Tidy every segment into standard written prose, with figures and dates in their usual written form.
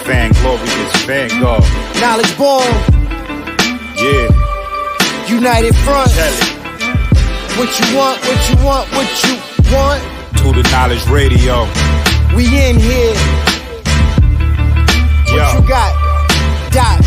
Vanglorious Vanguard. Knowledge born. Yeah. United Front. Tell it. What you want, what you want, what you want. To the Knowledge Radio. We in here. What you got? Dot.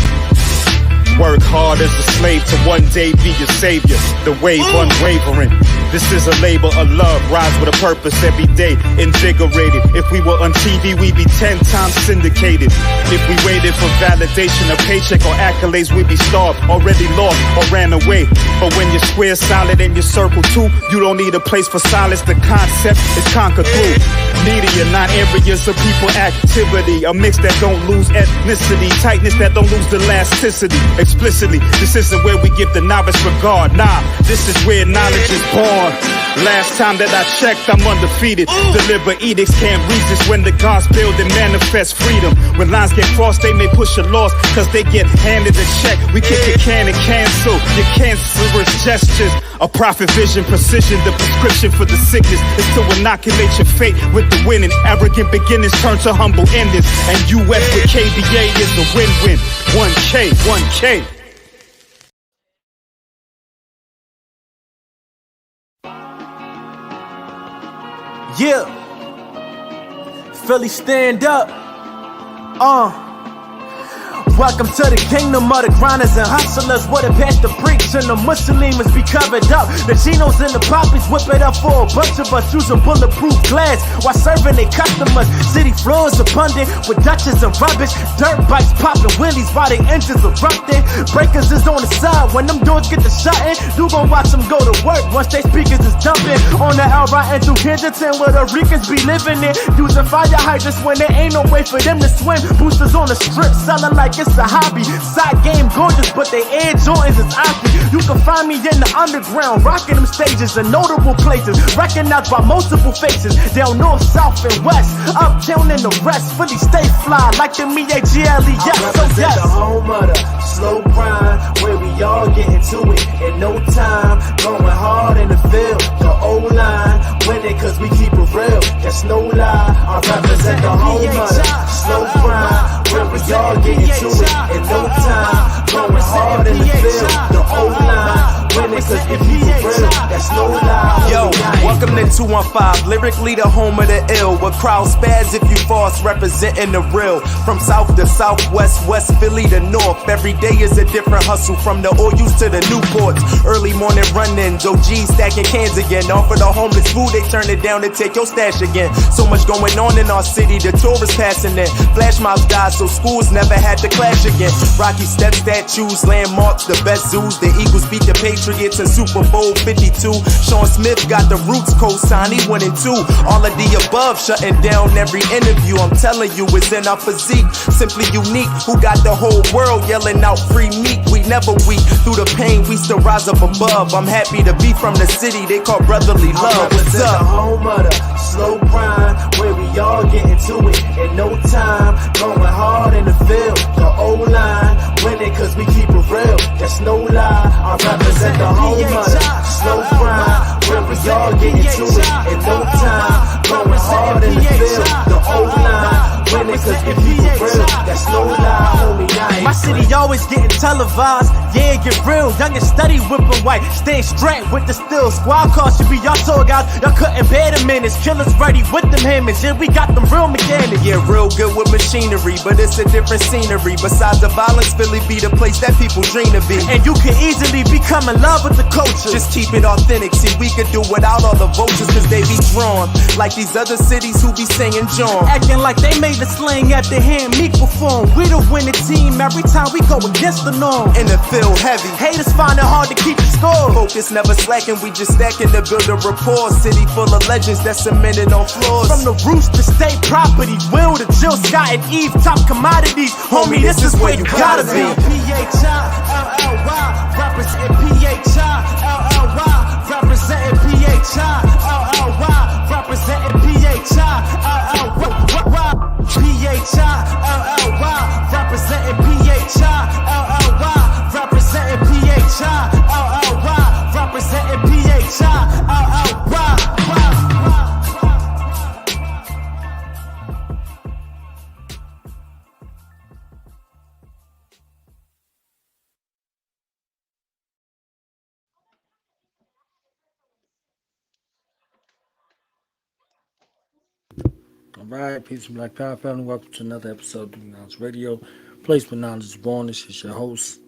Work hard as a slave to one day be your savior. The wave unwavering. This is a labor of love. Rise with a purpose every day. Invigorated. If we were on TV, we'd be 10 times syndicated. If we waited for validation, a paycheck or accolades, we'd be starved, already lost or ran away. But when you're square solid and you circle too, you don't need a place for silence. The concept is conquered through media, not areas of people activity. A mix that don't lose ethnicity, tightness that don't lose elasticity. Explicitly, this isn't where we give the novice regard. Nah, this is where knowledge is born. Last time that I checked, I'm undefeated. Deliver edicts, can't resist when the gods build and manifest freedom. When lines get crossed, they may push a loss, cause they get handed a check. We kick your can and cancel your cancerous gestures. A prophet vision, precision, the prescription for the sickness is to inoculate your fate with the winning. Arrogant beginnings turn to humble endings. And UF with KBA is the win-win. 1K, 1K. Yeah, Philly stand up. Welcome to the kingdom of the grinders and hustlers, where the pastor preach and the Muslims be covered up. The Chinos and the Poppies whip it up for a bunch of us using bulletproof glass while serving their customers. City floors abundant with Dutches and rubbish. Dirt bikes popping wheelies while their engines erupting. Breakers is on the side when them doors get to shutting. You gon' watch them go to work once they speakers is dumping. On the L right and through Henderson where the Ricans be living in. Using fire hydrants when there ain't no way for them to swim. Boosters on the strip selling like it's a hobby. Side game gorgeous, but they Air Jordans is hockey. You can find me in the underground, rocking them stages in notable places, recognized by multiple faces. Down north, south, and west, uptown and the rest. Philly stay fly like the MeAGLE. Yes, so yes. The home of the slow grind, where we all get into it in no time. Going hard in the field, the O-line winning cause we keep it real. That's no lie. I represent the home of the slow grind, where we all get into it in no time. Going hard in the field, the O-line winning cause we keep it real. That's no lie. Yo, welcome to 215, lyrically the home of the ill. With crowd spaz if you false, representing the real. From south to southwest, West Philly to north. Every day is a different hustle, from the Oyus to the Newports. Early morning run-ins, OGs stacking cans again. Offer the homeless food, they turn it down to take your stash again. So much going on in our city, the tourists passing in. Flash mobs died, so schools never had to clash again. Rocky Step statues, landmarks, the best zoos. The Eagles beat the Patriots in Super Bowl 52. Sean Smith got the Roots co-sign, he winning too. All of the above, shutting down every interview. I'm telling you, it's in our physique, simply unique. Who got the whole world yelling out free meat? We never weak, through the pain we still rise up above. I'm happy to be from the city they call brotherly love. What's up? The home of the slow grind, where we all get into it in no time. Going hard in the field, the O-line winning cause we keep it real. That's no lie. I represent the home of the slow grind, where we all get into it in no time. Going hard in the field, the O-line winning cause we keep it real. That's no lie, homie. My city always getting televised, yeah, get real. Young and steady, whipping white, staying strapped with the steel. Squad cars should be y'all told guys, y'all couldn't bear the minutes. Killers ready with them hammers, yeah, we got them real mechanics. Yeah, real good with machinery, but it's a different scenery. Besides the violence, Philly be the place that people dream to be. And you can easily become in love with the culture. Just keep it authentic, see we could do without all the vultures cause they be drawn. Like these other cities who be singing John. Acting like they made the slang after hearing me perform. We the winning team every time we go against the norm. In the field heavy, haters find it hard to keep the score. Focus never slacking, we just stacking to build a rapport. City full of legends that's cemented on floors. From the roots to state property, Will to Jill, Scott and Eve, top commodities. Homie, this is where you gotta be. P-H-I-L-L-Y, representing P-H-I-L-L-Y, representing P-H-I-L-L-Y, representing P-H-I-L-L-Y, P-H-I-L-L-Y, representing P-H-I-L-L-Y, representing P-H-I-L-L-Y, representing P-H-I-L-L-Y. All right, peace and black power family. Welcome to another episode of Knowledge Radio. Place where knowledge is born. This is your host,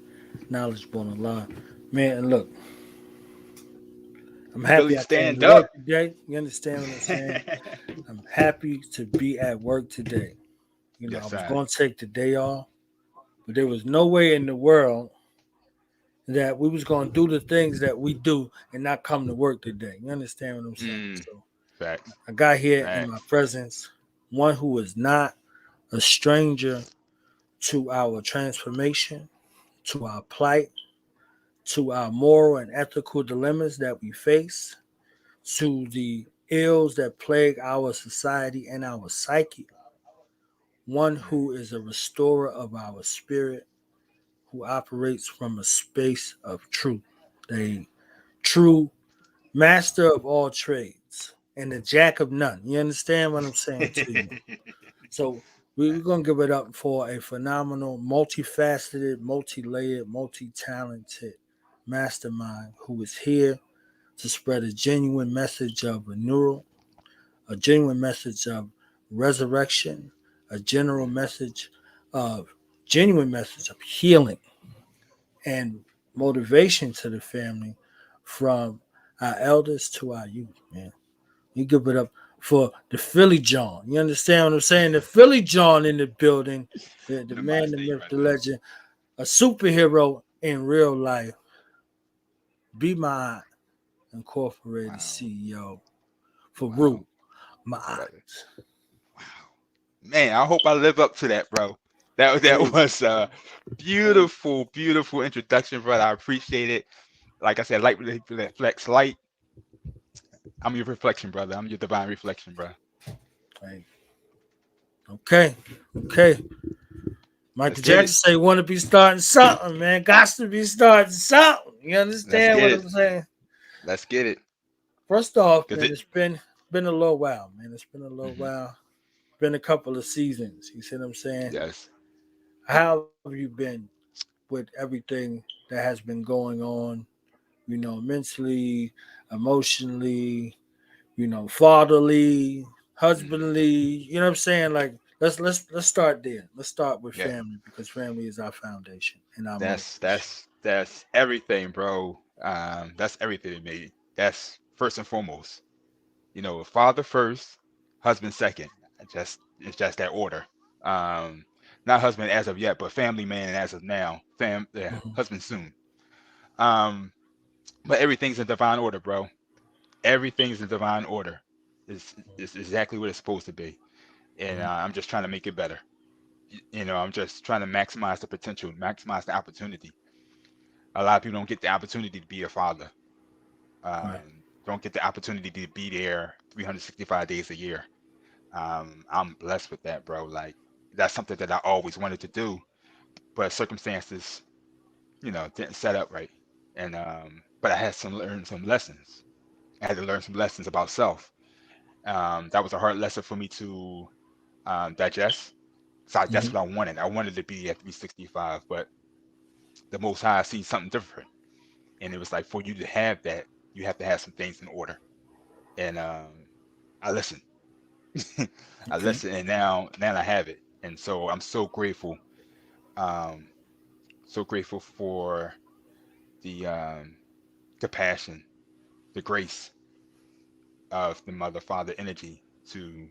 Knowledge Born Alive. Man, and look, I'm happy Philly, I came to stand work up. today. You understand what I'm saying? I'm happy to be at work today. You know, I Yes, was sir. going to take the day off, but there was no way in the world that we was going to do the things that we do and not come to work today. You understand what I'm saying? Mm, So facts. I got here in my Facts. presence, one who is not a stranger to our transformation, to our plight, to our moral and ethical dilemmas that we face, to the ills that plague our society and our psyche. One who is a restorer of our spirit, who operates from a space of truth, a true master of all trades and the jack of none. You understand what I'm saying to you? So we're going to give it up for a phenomenal, multifaceted, multi-layered, multi-talented mastermind who is here to spread a genuine message of renewal, a genuine message of resurrection, a general message of genuine message of healing and motivation to the family from our elders to our youth, man. You give it up for the Philly John. You understand what I'm saying? The Philly John in the building, the man, the Namaste, myth, the brother. legend, a superhero in real life. Be My Incorporated Wow. CEO, Wow. Farugh Maat. Brother. Wow. Man, I hope I live up to that, bro. That Hey, was a beautiful, beautiful introduction, brother. I appreciate it. Like I said, light reflects light. I'm your reflection, brother. I'm your divine reflection, bro. hey. Okay, okay. Michael Let's get Jackson it. say, "Want to be starting something, man? Got to be starting something." You Let's understand get what it. I'm saying? Let's get it. First off, Cause man, it. it's been a little while, man. It's been a little Hmm. while. Been a couple of seasons. You see what I'm saying? Yes. How have you been with everything that has been going on? You know, mentally, emotionally, fatherly, Hmm. husbandly. You know what I'm saying? Like, let's start there. Let's start with Yeah. family because family is our foundation and our That's motivation. that's that's everything, bro. That's everything to me. That's first and foremost. Father first, husband second. It's just that order. Um, Not husband as of yet, but family man as of now. Yeah, Mhm. husband soon. Um, but everything's in divine order, bro. Everything's in divine order. It's exactly what it's supposed to be, and Mhm. I'm just trying to make it better. I'm just trying to maximize the potential, maximize the opportunity. A lot of people don't get the opportunity to be a father. Right. Don't get the opportunity to be there 365 days a year. I'm blessed with that, bro. Like that's something that I always wanted to do, but circumstances, didn't set up right. And but I had to learn some lessons. I had to learn some lessons about self. That was a hard lesson for me to digest. So that's Mhm. what I wanted. I wanted to be at 365, but the Most High seen something different, and it was like for you to have that, you have to have some things in order. And I listened. I Okay. listened, and now I have it. And so I'm um, so grateful for the compassion, the grace of the mother father energy to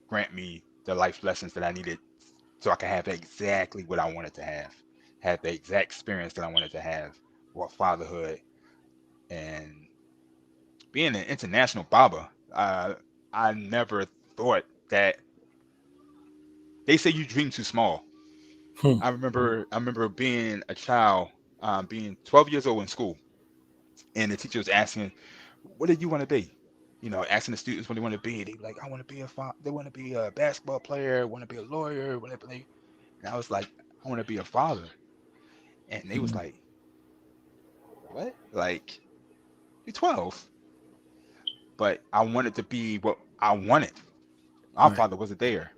grant me the life lessons that I needed so I can have exactly what I wanted to have the exact experience that I wanted to have with fatherhood and being an international barber. I never thought that they say you dream too small. Hmm. I remember being a child, being 12 years old in school, and the teacher was asking, "What do you want to be?" Asking the students what they want to be. They were like, "I want to be they want to be a basketball player, want to be a lawyer, want to be." And I was like, "I want to be a father." And they was Mhm. like, "What? Like you're 12?" But I wanted to be what I wanted. My Right. father wasn't there,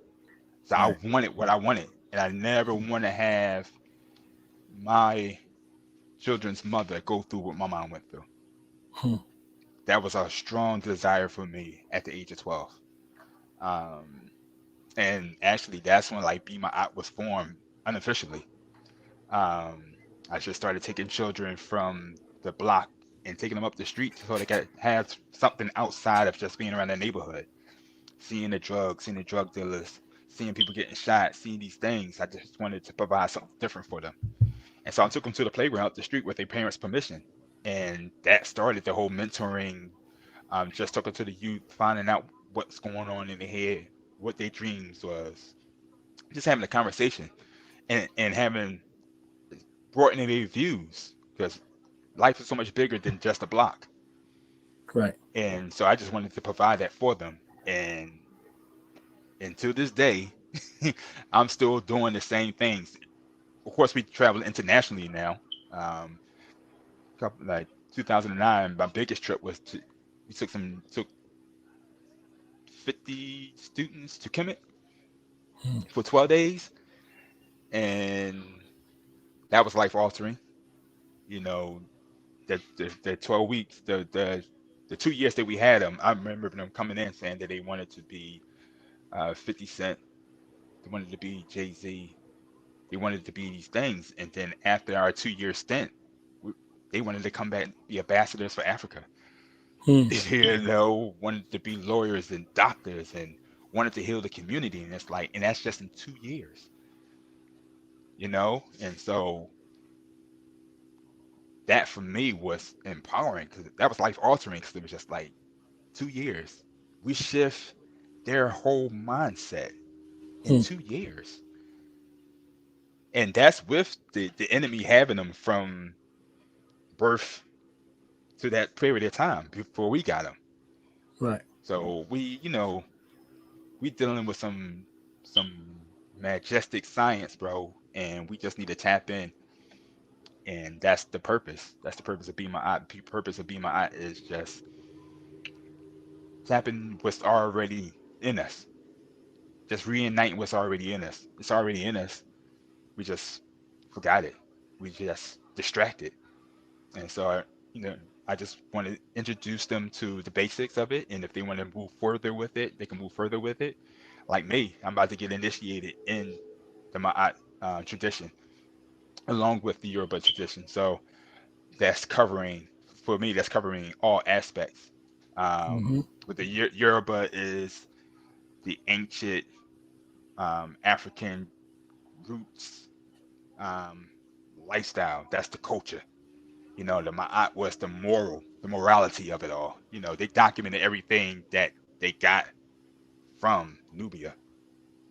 so I Right. wanted what I wanted, and I never want to have my children's mother go through what my mom went through. Hmm. That was a strong desire for me at the age of 12. Um, And actually, that's when like Be My Art was formed unofficially. I just started taking children from the block and taking them up the street so they could have something outside of just being around the neighborhood, seeing the drugs, seeing the drug dealers, seeing people getting shot, seeing these things. I just wanted to provide something different for them. And so I took them to the playground up the street with their parents' permission. And that started the whole mentoring, just talking to the youth, finding out what's going on in their head, what their dreams was, just having a conversation and having broadening their views because life is so much bigger than just a block. Right. And so I just wanted to provide that for them. And to this day, I'm still doing the same things. Of course, we travel internationally now. Like 2009, my biggest trip was we took 50 students to Kemet for 12 days, and that was life altering. You know, the 12 weeks, the 2 years that we had them, I remember them coming in saying that they wanted to be 50 Cent, they wanted to be Jay-Z, they wanted to be these things. And then after our 2 year stint, they wanted to come back and be ambassadors for Africa. You know, wanted to be lawyers and doctors and wanted to heal the community. And it's like, and that's just in 2 years, you know? And so that for me was empowering because that was life altering because it was just like 2 years. We shift their whole mindset in 2 years. And that's with the enemy having them from birth to that period of time before we got them. Right. So we, you know, we dealing with some majestic science, bro, and we just need to tap in. And that's the purpose. That's the purpose of Be My Eye. The purpose of Be My Eye is just tapping what's already in us. Just reigniting what's already in us. It's already in us. We just forgot it. We just distracted. And so, you know, I just want to introduce them to the basics of it. And if they want to move further with it, they can move further with it. Like me, I'm about to get initiated in the Ma'at tradition, along with the Yoruba tradition. So that's covering, for me, that's covering all aspects. With the Yoruba is the ancient African roots, um, lifestyle. That's the culture. You know, the Ma'at was the morality of it all. You know, they documented everything that they got from Nubia.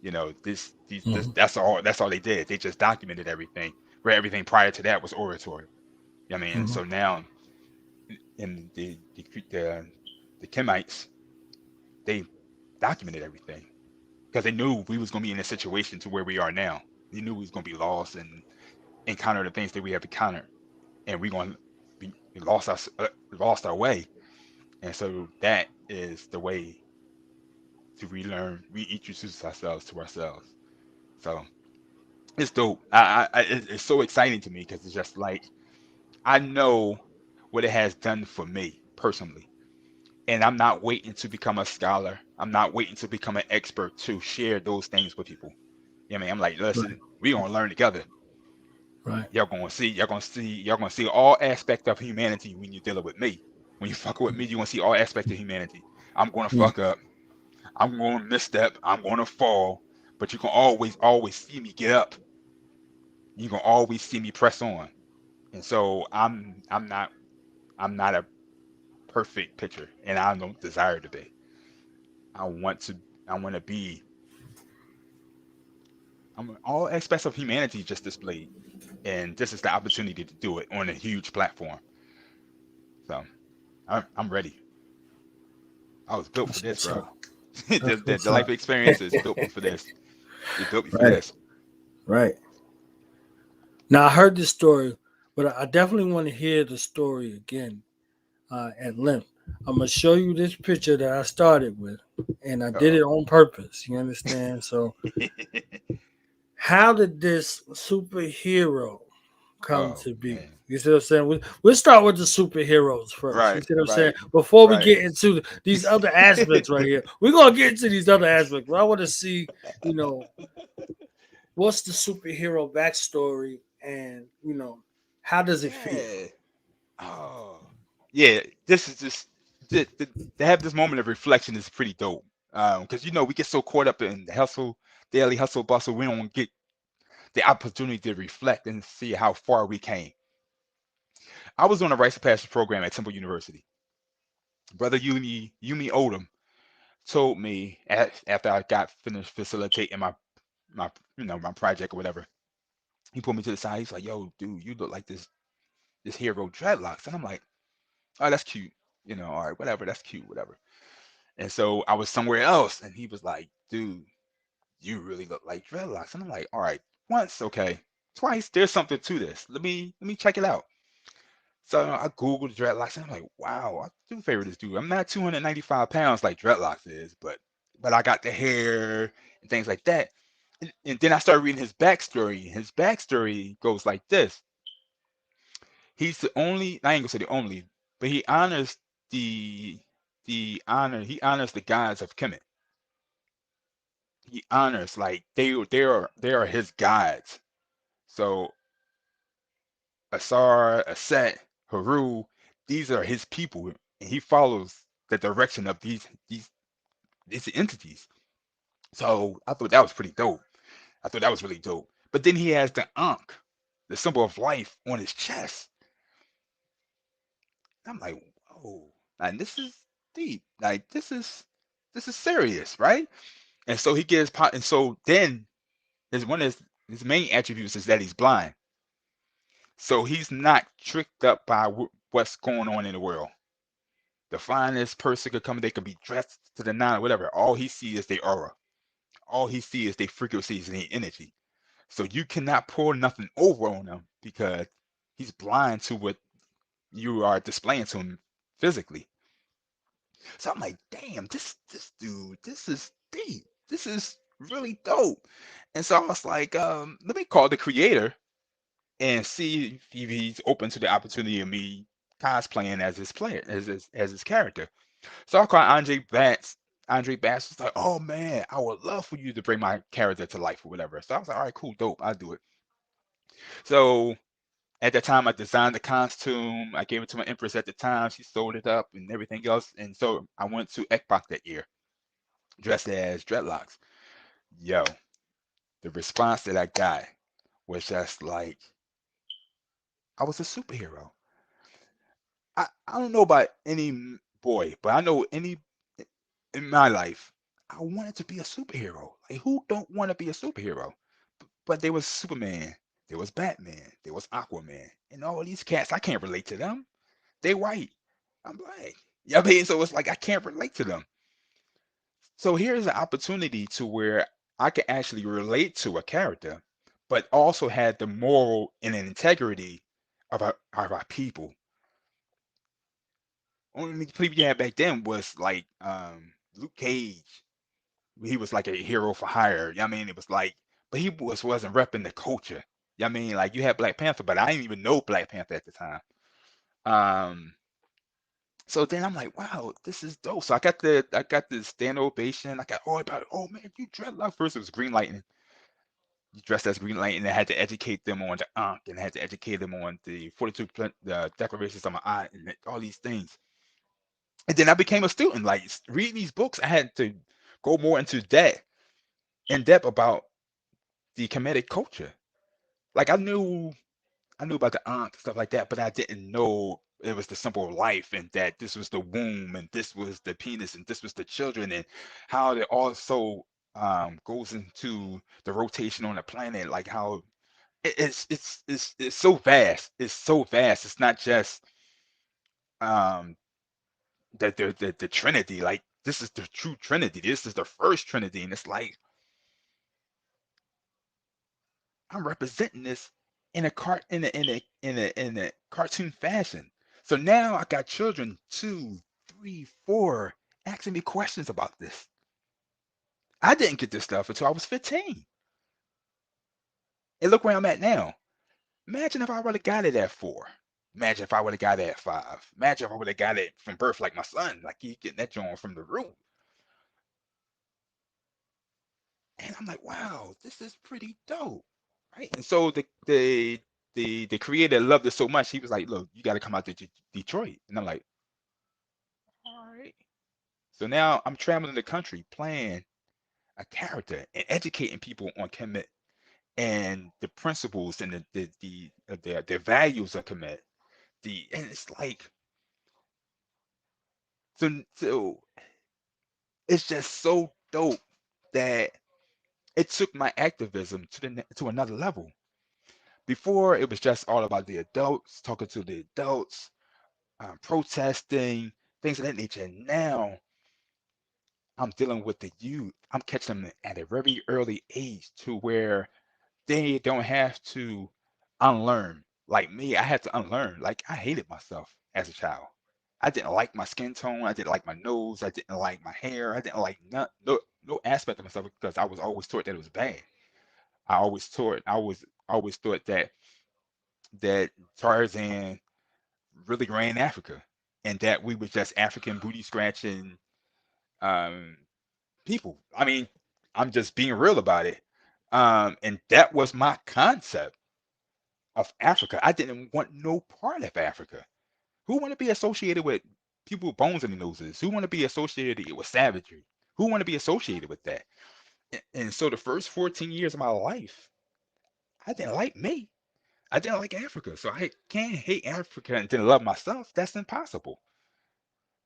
You know, that's all they did. They just documented everything. Where everything prior to that was oratory. I mean, and so now in the Kemites, they documented everything because they knew we was gonna be in a situation to where we are now. They knew we was gonna be lost and encounter the things that we have encountered, and we gonna be lost our way. And so that is the way to relearn, reintroduce ourselves to ourselves. So it's dope. It's so exciting to me because it's just like I know what it has done for me personally, and I'm not waiting to become a scholar. I'm not waiting to become an expert to share those things with people. You know what I mean? I'm like, listen, we gonna learn together. Right. Y'all gonna see all aspects of humanity when you're dealing with me. When you fuck with me, you're gonna see all aspects of humanity. I'm gonna fuck up. I'm gonna misstep. I'm gonna fall. But you can always see me get up. You can always see me press on. And so I'm not a perfect picture, and I don't desire to be. I want to I want to be. All aspects of humanity just displayed, and this is the opportunity to do it on a huge platform. So I'm ready. I was built for this, That's what's bro. up. the, That's the, what's the life up. experience is built me for this. It built me for Right. this. Right. Now I heard this story, but I definitely want to hear the story again at length. I'm gonna show you this picture that I started with, and I did Uh-oh. it on purpose. You understand? So, how did this superhero come Oh to be. man. You see what I'm saying? We'll start with the superheroes first. You Right, see what I'm saying? right, Before we right. get into these other aspects right here, we're gonna get into these other aspects. But I want to see, you know, what's the superhero backstory, and how does it feel? Yeah. Oh, yeah. This is just to have this moment of reflection is pretty dope. Because we get so caught up in the hustle, daily hustle bustle, we don't get the opportunity to reflect and see how far we came. I was on a rites of passage program at Temple University. Brother Yumi Odom told me after I got finished facilitating my my project or whatever. He pulled me to the side. He's like, "Yo, dude, you look like this hero dreadlocks," and I'm like, "Oh, that's cute." All right, whatever, that's cute, whatever. And so I was somewhere else, and he was like, "Dude, you really look like dreadlocks." And I'm like, "All right, once, okay, twice. There's something to this. Let me check it out." So I googled dreadlocks, and I'm like, "Wow, I do favor this dude. I'm not 295 pounds like dreadlocks is, but I got the hair and things like that." And then I started reading his backstory. His backstory goes like this: He's the only, I ain't gonna say the only, but he honors he honors the gods of Kemet. He honors like they are his gods. So Asar, Aset, Haru, these are his people, and he follows the direction of these entities. So I thought that was pretty dope. I thought that was really dope. But then he has the Ankh, the symbol of life, on his chest. I'm like, whoa, and this is deep. Like this is serious, right? And so he gets and so then one of his main attributes is that he's blind. So he's not tricked up by what's going on in the world. The finest person could come, they could be dressed to the nine or whatever. All he sees is their aura. All he sees is their frequencies and their energy. So you cannot pour nothing over on him because he's blind to what you are displaying to him physically. So I'm like, damn, this dude, this is deep. This is really dope. And so I was like, let me call the creator and see if he's open to the opportunity of me cosplaying as his player, as his character. So I called Andre Batts. Andre Batts was like, oh man, I would love for you to bring my character to life or whatever. So I was like, all right, cool, dope, I'll do it. So at the time, I designed the costume. I gave it to my empress at the time. She sold it up and everything else. And so I went to Ekbach that year, dressed as dreadlocks. Yo, the response that I got was just like, I was a superhero. I don't know about any boy, but I know any in my life, I wanted to be a superhero. Like, who don't want to be a superhero? But there was Superman, there was Batman, there was Aquaman, and all these cats, I can't relate to them. They white. I'm black. Yeah, I mean, so it's like I can't relate to them. So here's an opportunity to where I can actually relate to a character, but also had the moral and integrity of our people. Only people you had back then was like Luke Cage. He was like a hero for hire. I mean, it was like, but he wasn't repping the culture. I mean, like you had Black Panther, but I didn't even know Black Panther at the time. Um, So then I'm like, wow, this is dope. So I got the stand ovation. I got all about, oh man, you dreadlock. First it was Green Lightning. You dressed as Green Lightning and I had to educate them on the Ankh and I had to educate them on the 42 the declarations of my eye and all these things. And then I became a student. Like reading these books, I had to go more into that in depth about the Kemetic culture. Like I knew about the Ankh stuff like that, but I didn't know it was the symbol of life and that this was the womb and this was the penis and this was the children and how it also goes into the rotation on the planet, like how it's so vast. It's so vast. It's not just um the Trinity. Like this is the true Trinity. This is the first Trinity, and it's like I'm representing this in a cart in a cartoon fashion. So now I got children 2, 3, 4 asking me questions about this. I didn't get this stuff until I was 15. And look where I'm at now. Imagine if I would have got it at 4. Imagine if I would have got it at 5. Imagine if I would have got it from birth like my son, like he getting that joint from the root. And I'm like, wow, this is pretty dope, right? And so the creator loved it so much. He was like, look, you got to come out to Detroit. And I'm like, all right. So now I'm traveling the country playing a character and educating people on commit and the principles and the values of commit. And it's like so it's just so dope that it took my activism to another level. Before it was just all about the adults, talking to the adults, protesting, things of that nature. Now I'm dealing with the youth. I'm catching them at a very early age to where they don't have to unlearn. Like me, I had to unlearn. Like I hated myself as a child. I didn't like my skin tone. I didn't like my nose. I didn't like my hair. I didn't like no aspect of myself because I was always taught that it was bad. I always thought that Tarzan really ran Africa and that we were just African booty scratching um, people. I mean, I'm just being real about it. And that was my concept of Africa. I didn't want no part of Africa. Who want to be associated with people with bones in their noses? Who want to be associated with savagery? Who want to be associated with that? And so the first 14 years of my life, I didn't like me. I didn't like Africa. So I can't hate Africa and then love myself. That's impossible.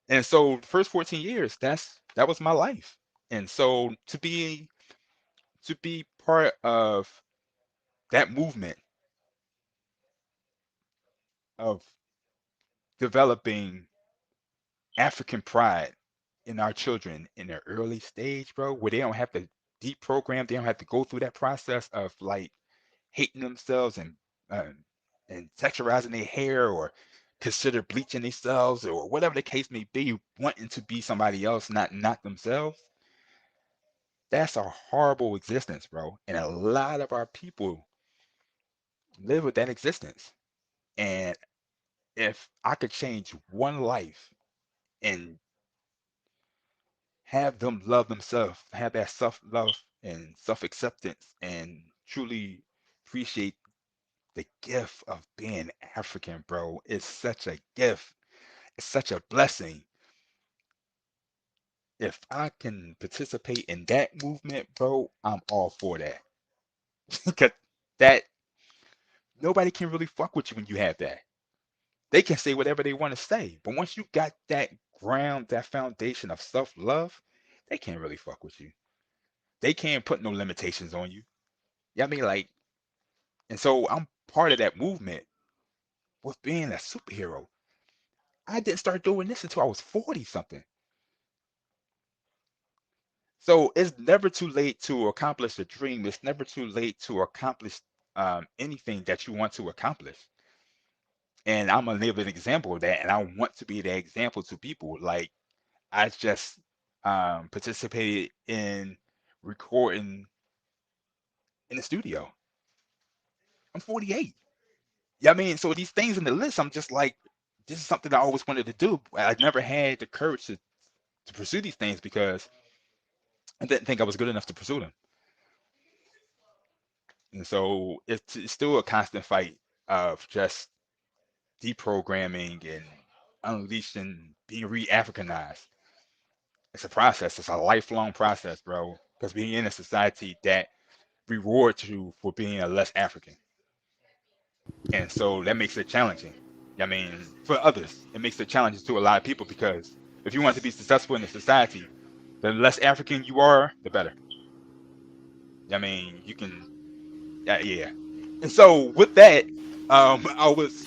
And so the first 14 years, that was my life. And so to be part of that movement of developing African pride in our children in their early stage, bro, where they don't have to deprogram, they don't have to go through that process of like hating themselves um, and sexualizing their hair or consider bleaching themselves or whatever the case may be, wanting to be somebody else, not themselves. That's a horrible existence, bro. And a lot of our people live with that existence. And if I could change one life and have them love themselves, have that self-love and self-acceptance, and truly appreciate the gift of being African, bro. It's such a gift. It's such a blessing. If I can participate in that movement, bro, I'm all for that. Because that nobody can really fuck with you when you have that. They can say whatever they want to say, but once you got that ground, that foundation of self-love, they can't really fuck with you. They can't put no limitations on you. Yeah, I mean, like, and so I'm part of that movement with being a superhero. I didn't start doing this until I was 40 something. So it's never too late to accomplish a dream. It's never too late to accomplish anything that you want to accomplish. And I'm a living example of that. And I want to be that example to people. Like I just participated in recording in the studio. I'm 48. Yeah, I mean, so these things in the list, I'm just like, this is something I always wanted to do. I never had the courage to pursue these things because I didn't think I was good enough to pursue them. And so it's still a constant fight of just deprogramming and unleashing, being re-Africanized. It's a process. It's a lifelong process, bro. Because being in a society that rewards you for being a less African, and so that makes it challenging. I mean, for others, it makes it challenging to a lot of people because if you want to be successful in a society, the less African you are, the better. I mean, you can, yeah. And so with that, I was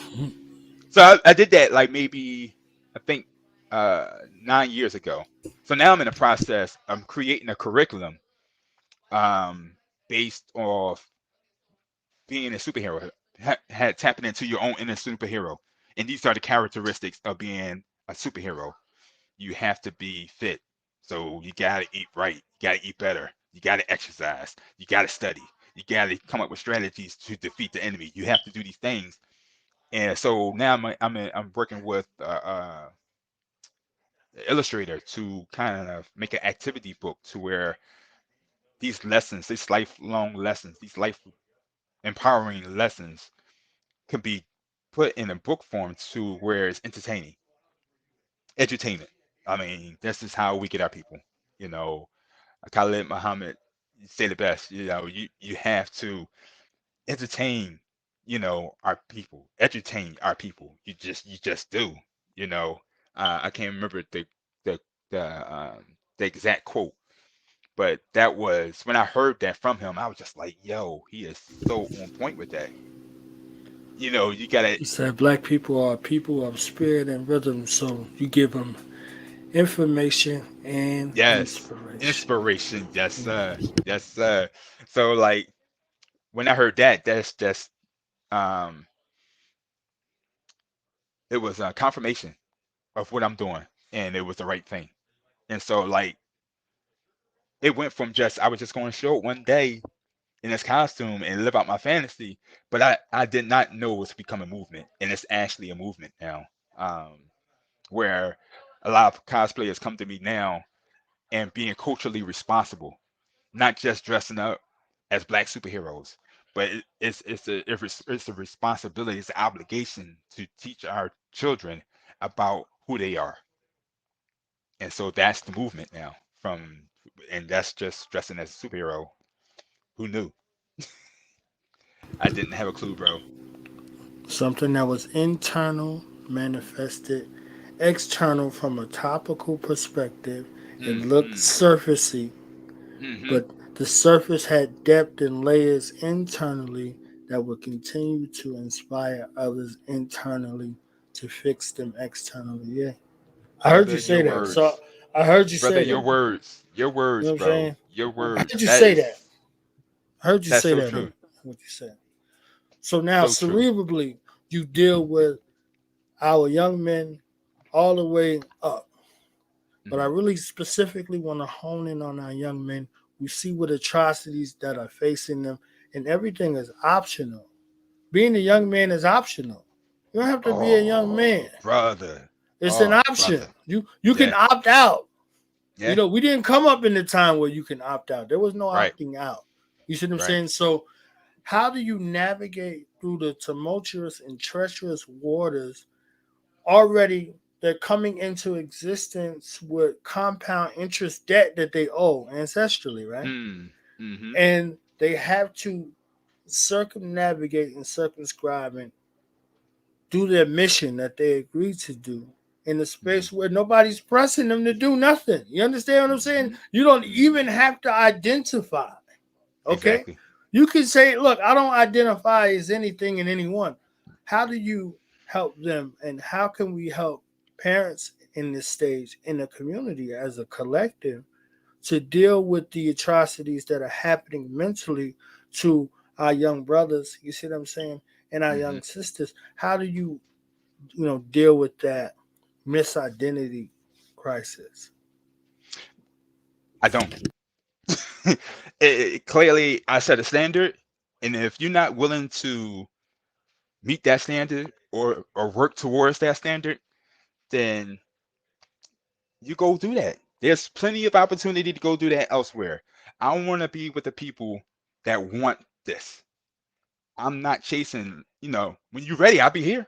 so I did that like maybe I think 9 years ago. So now I'm in the process of creating a curriculum um, based off being a superhero, tapping into your own inner superhero. And these are the characteristics of being a superhero. You have to be fit. So you got to eat right. You got to eat better. You got to exercise. You got to study. You got to come up with strategies to defeat the enemy. You have to do these things. And so now I'm working with illustrator to kind of make an activity book to where these lessons, these lifelong lessons, these life empowering lessons can be put in a book form to where it's entertaining, edutainment. I mean, this is how we get our people. You know, Khalid Muhammad said it best. You know, you have to entertain, our people, entertain our people. You just do. You know, I can't remember the the exact quote, but that was when I heard that from him. I was just like, yo, he is so on point with that. You gotta. He said black people are people of spirit and rhythm, so you give them information and Yes, inspiration. inspiration. Yes, sir. Yes, sir. So like when I heard that, that's just um, it was a confirmation of what I'm doing, and it was the right thing. And so like it went from just I was just going to show up one day in this costume and live out my fantasy, but I did not know it was become a movement, and it's actually a movement now. Where a lot of cosplayers come to me now and being culturally responsible, not just dressing up as black superheroes, but it's a responsibility, it's an obligation to teach our children about who they are, and so that's the movement now. And that's just dressing as a superhero. Who knew? I didn't have a clue, bro. Something that was internal manifested external from a topical perspective. It looked Mm-hmm. surfacey, Mm-hmm. but the surface had depth and layers internally that would continue to inspire others internally to fix them externally. Yeah. I heard you Brother, your say that. So words. I heard you Brother, say your that. words. Your You know words, what I'm bro. saying? Your I words. heard you That say is that. I heard you that's say so that true. in what you said. So now So true. cerebrally, you deal with our young men all the way up. But I Hmm. really specifically want to hone in on our young men. We see what atrocities that are facing them, and everything is optional. Being a young man is optional. You don't have to be a young man. Oh, brother. It's an Oh, option. brother. You can Yeah. opt out. You Yeah. know, we didn't come up in the time where you can opt out. There was no Right. opting out. You see what I'm Right. saying? So how do you navigate through the tumultuous and treacherous waters already they're coming into existence with compound interest debt that they owe ancestrally, right? Mm. Mm-hmm. And they have to circumnavigate and circumscribe and do their mission that they agreed to do in a Mm-hmm. space where nobody's pressing them to do nothing. You understand what I'm saying? Mm-hmm. You don't Mm-hmm. even have to identify. Okay? Exactly. You can say, look, I don't identify as anything and anyone. How do you help them and how can we help parents in this stage in the community as a collective to deal with the atrocities that are happening mentally to our young brothers, you see what I'm saying, and our Mm-hmm. young sisters? How do deal with that misidentity crisis? I don't. Clearly, I set a standard, and if you're not willing to meet that standard or work towards that standard, then you go do that. There's plenty of opportunity to go do that elsewhere. I want to be with the people that want this. I'm not chasing, when you're ready, I'll be here.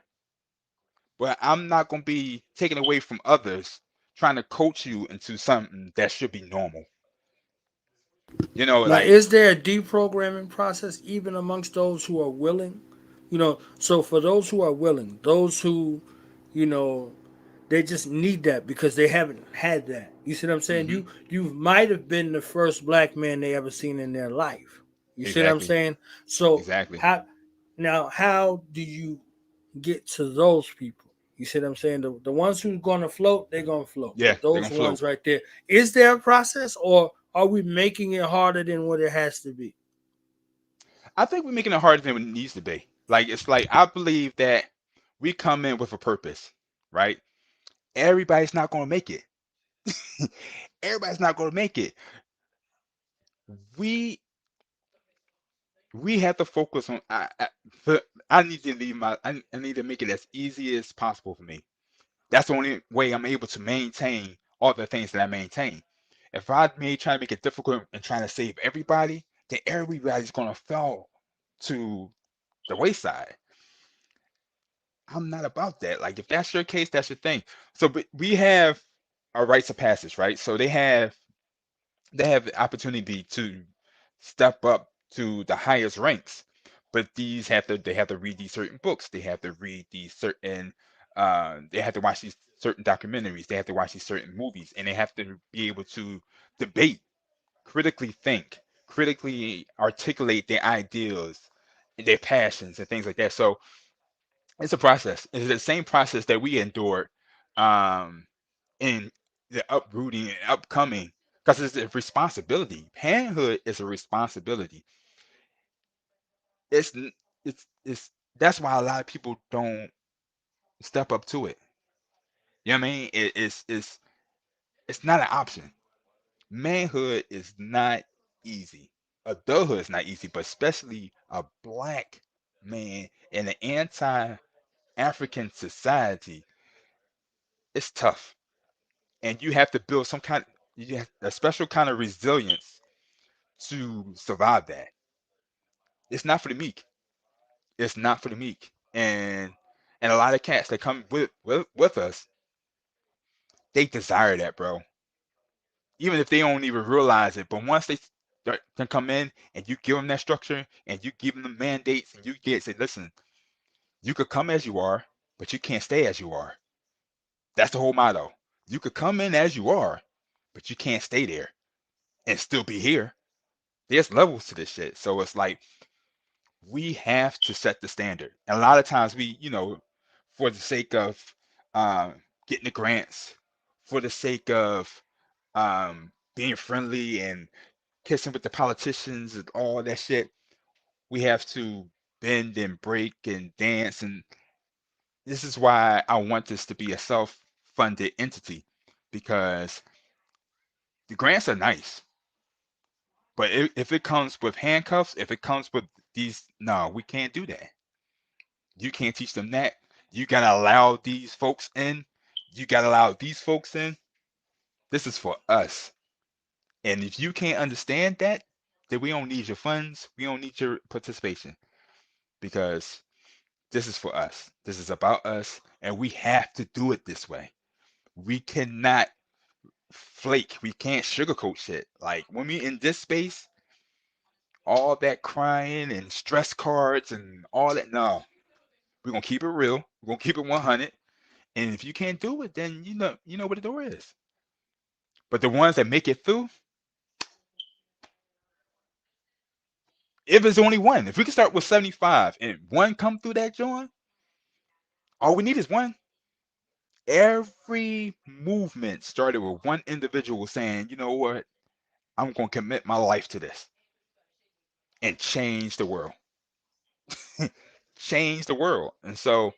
But I'm not going to be taken away from others trying to coach you into something that should be normal. Now, Like, is there a deprogramming process even amongst those who are willing? So for those who are willing, those who, you know, they just need that because they haven't had that. You see what I'm saying? hmm You might have been the first black man they ever seen in their life. You see what I'm exactly, saying? So exactly. how do you get to those people? You see what I'm saying? The ones who's gonna float, they're gonna float. Yeah, But they're those going to float. ones right there, is there a process or are we making it harder than what it has to be? I think we're making it harder than it needs to be. Like, it's like, I believe that we come in with a purpose, right? Everybody's not going to make it. Everybody's not going to make it. We We have to focus on. I need to leave my. I need to make it as easy as possible for me. That's the only way I'm able to maintain all the things that I maintain. If I may try to make it difficult and trying to save everybody, then everybody's gonna fall to the wayside. I'm not about that. Like if that's your case, that's your thing. So but we have our rites of passage, right? So they have the opportunity to step up to the highest ranks, but they have to read these certain books. They have to read these certain they have to watch these certain documentaries. They have to watch these certain movies, and they have to be able to debate, critically think, critically articulate their ideas, and their passions, and things like that. So it's a process. It's the same process that we endured um, in the uprooting and upcoming, because it's a responsibility. Parenthood is a responsibility. It's it's that's why a lot of people don't step up to it. You know what I mean? It's not an option. Manhood is not easy. Adulthood is not easy, but especially a black man in an anti-African society, it's tough. And you have to build you have a special kind of resilience to survive that. It's not for the meek. It's not for the meek. And a lot of cats that come with us, they desire that, bro. Even if they don't even realize it, but once they start to come in and you give them that structure and you give them the mandates and you get say, listen, you could come as you are, but you can't stay as you are. That's the whole motto. You could come in as you are, but you can't stay there and still be here. There's levels to this shit. So it's like we have to set the standard. And a lot of times for the sake of getting the grants, for the sake of being friendly and kissing with the politicians and all that shit, we have to bend and break and dance. And this is why I want this to be a self-funded entity, because the grants are nice, but if it comes with handcuffs, if it comes with these, no, we can't do that. You can't teach them that. You gotta allow these folks in. You gotta allow these folks in. This is for us. And if you can't understand that, then we don't need your funds. We don't need your participation, because this is for us. This is about us, and we have to do it this way. We cannot flake. We can't sugarcoat shit. Like when we in this space, all that crying and stress cards and all that. No, we're gonna keep it real. We're gonna keep it 100. And if you can't do it, then you know what the door is. But the ones that make it through, if it's only one, if we can start with 75 and one come through that joint, all we need is one. Every movement started with one individual saying, you know what, I'm going to commit my life to this and change the world. Change the world. And so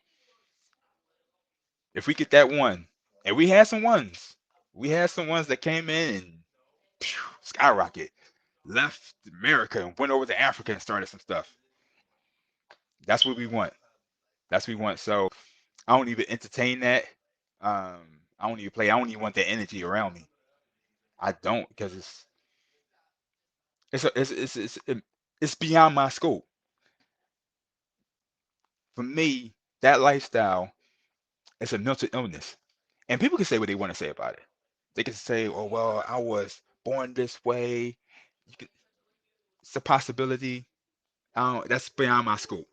if we get that one, and we had some ones that came in and skyrocket, left America and went over to Africa and started some stuff. That's what we want. That's what we want. So I don't even entertain that. I don't even play. I don't even want that energy around me. I don't, because it's beyond my scope. For me, that lifestyle is a mental illness, and people can say what they want to say about it. They can say, "Oh well, I was born this way." It's a possibility. That's beyond my scope.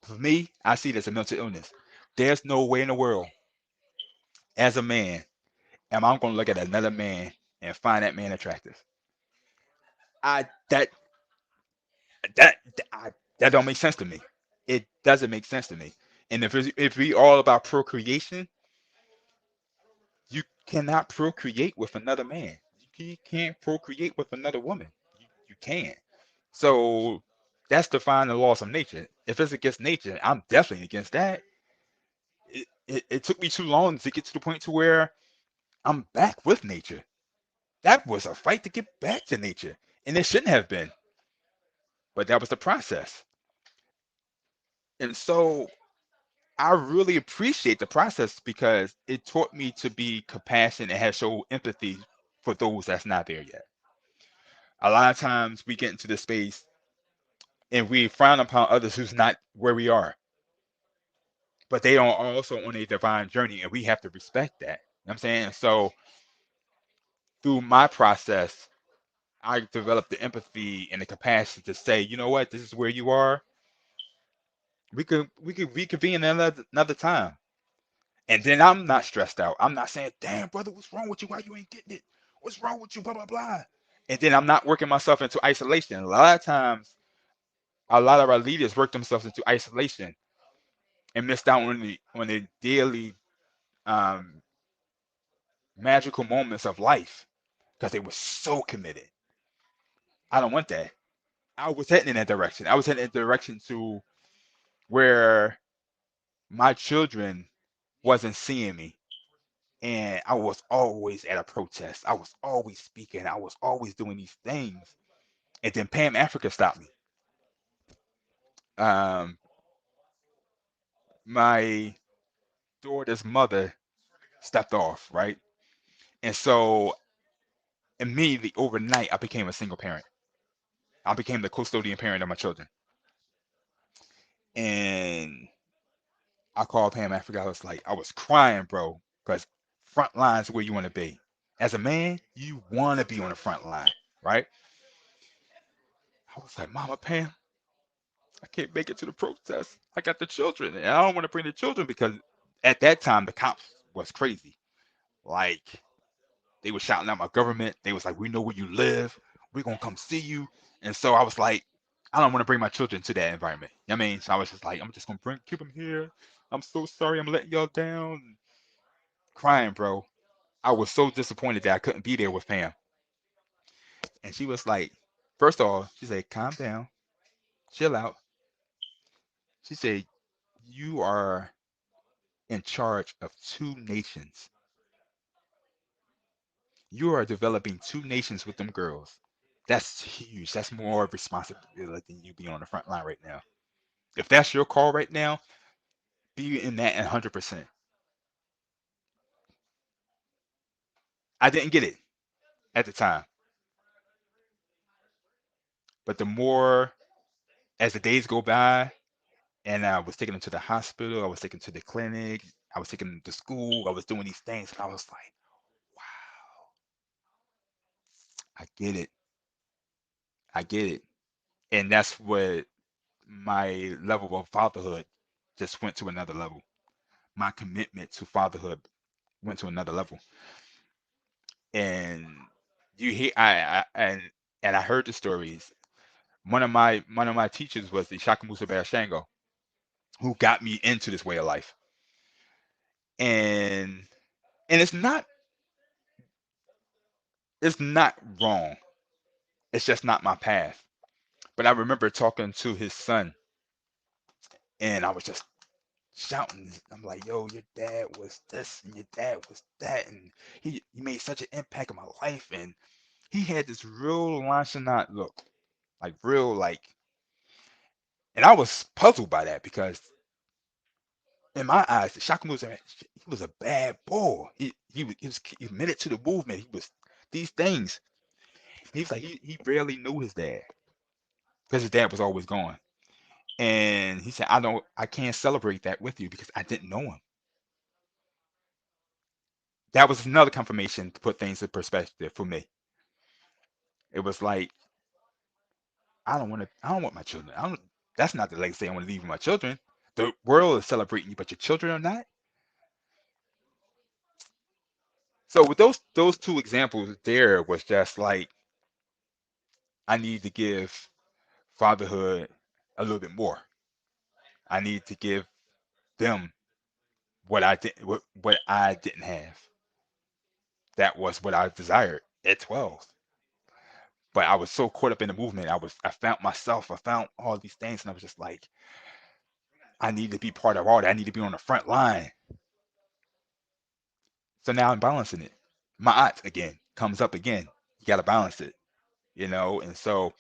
For me, I see it as a mental illness. There's no way in the world, as a man, am I going to look at another man and find that man attractive. I that that don't make sense to me. It doesn't make sense to me. And if we all about procreation, you cannot procreate with another man. You can't procreate with another woman. You can't. So that's defying the laws of nature. If it's against nature, I'm definitely against that. It took me too long to get to the point to where I'm back with nature. That was a fight to get back to nature, and it shouldn't have been. but that was the process. And so I really appreciate the process because it taught me to be compassionate and have show empathy for those that's not there yet. A lot of times we get into this space and we frown upon others who's not where we are, but they are also on a divine journey, and we have to respect that. You know what I'm saying? So through my process, I developed the empathy and the compassion to say, you know what, this is where you are. We could reconvene another time. And then I'm not stressed out. I'm not saying, damn, brother, what's wrong with you? Why you ain't getting it? What's wrong with you? Blah, blah, blah. And then I'm not working myself into isolation. A lot of times, a lot of our leaders work themselves into isolation and missed out on the daily um, magical moments of life because they were so committed. I don't want that. I was heading in that direction. I was heading in that direction to where my children wasn't seeing me. And I was always at a protest. I was always speaking. I was always doing these things. And then Pam Africa stopped me. Um, my daughter's mother stepped off, right? And so immediately overnight, I became a single parent. I became the custodian parent of my children. And I called Pam Africa. I was like, I was crying, bro, because front lines where you want to be. As a man, you want to be on the front line, right? I was like, Mama Pam, I can't make it to the protest. I got the children, and I don't want to bring the children because at that time the cops was crazy. Like they were shouting out my government. They was like, "We know where you live. We're gonna come see you." And so I was like, I don't want to bring my children to that environment. You know what I mean? So I was just like, I'm just gonna keep them here. I'm so sorry. I'm letting y'all down. Crying, bro. I was so disappointed that I couldn't be there with Pam. And she was like, first of all, she said, "Calm down, chill out." She said, "You are in charge of two nations. You are developing two nations with them girls. That's huge. That's more responsibility than you being on the front line right now. If that's your call right now, be in that 100%." I didn't get it at the time, but the more as the days go by, and I was taking them to the hospital, I was taking them to the clinic, I was taking them to school, I was doing these things, and I was like, wow, I get it. I get it. And that's what my level of fatherhood just went to another level. My commitment to fatherhood went to another level. And you hear and I heard the stories. One of my teachers was the Shakamusa Shango, who got me into this way of life. And it's not wrong. It's just not my path. But I remember talking to his son, and I was just shouting. I'm like, "Yo, your dad was this, and your dad was that, and he made such an impact on my life." And he had this real nonchalant look, like real like, and I was puzzled by that because in my eyes, the Shaka he was a bad boy. He was committed to the movement. He was these things. He's like he barely knew his dad because his dad was always gone. And he said, I can't celebrate that with you because I didn't know him. That was another confirmation to put things in perspective for me. It was like I don't want my children. I don't. That's not the legacy I want to leave with my children. The world is celebrating you, but your children are not. So with those two examples, there was just like I need to give fatherhood a little bit more. I need to give them what I didn't have. That was what I desired at 12. But I was so caught up in the movement. I found myself. I found all these things, and I was just like, I need to be part of all that. I need to be on the front line. So now I'm balancing it. My aunt again comes up again. You got to balance it, you know. And so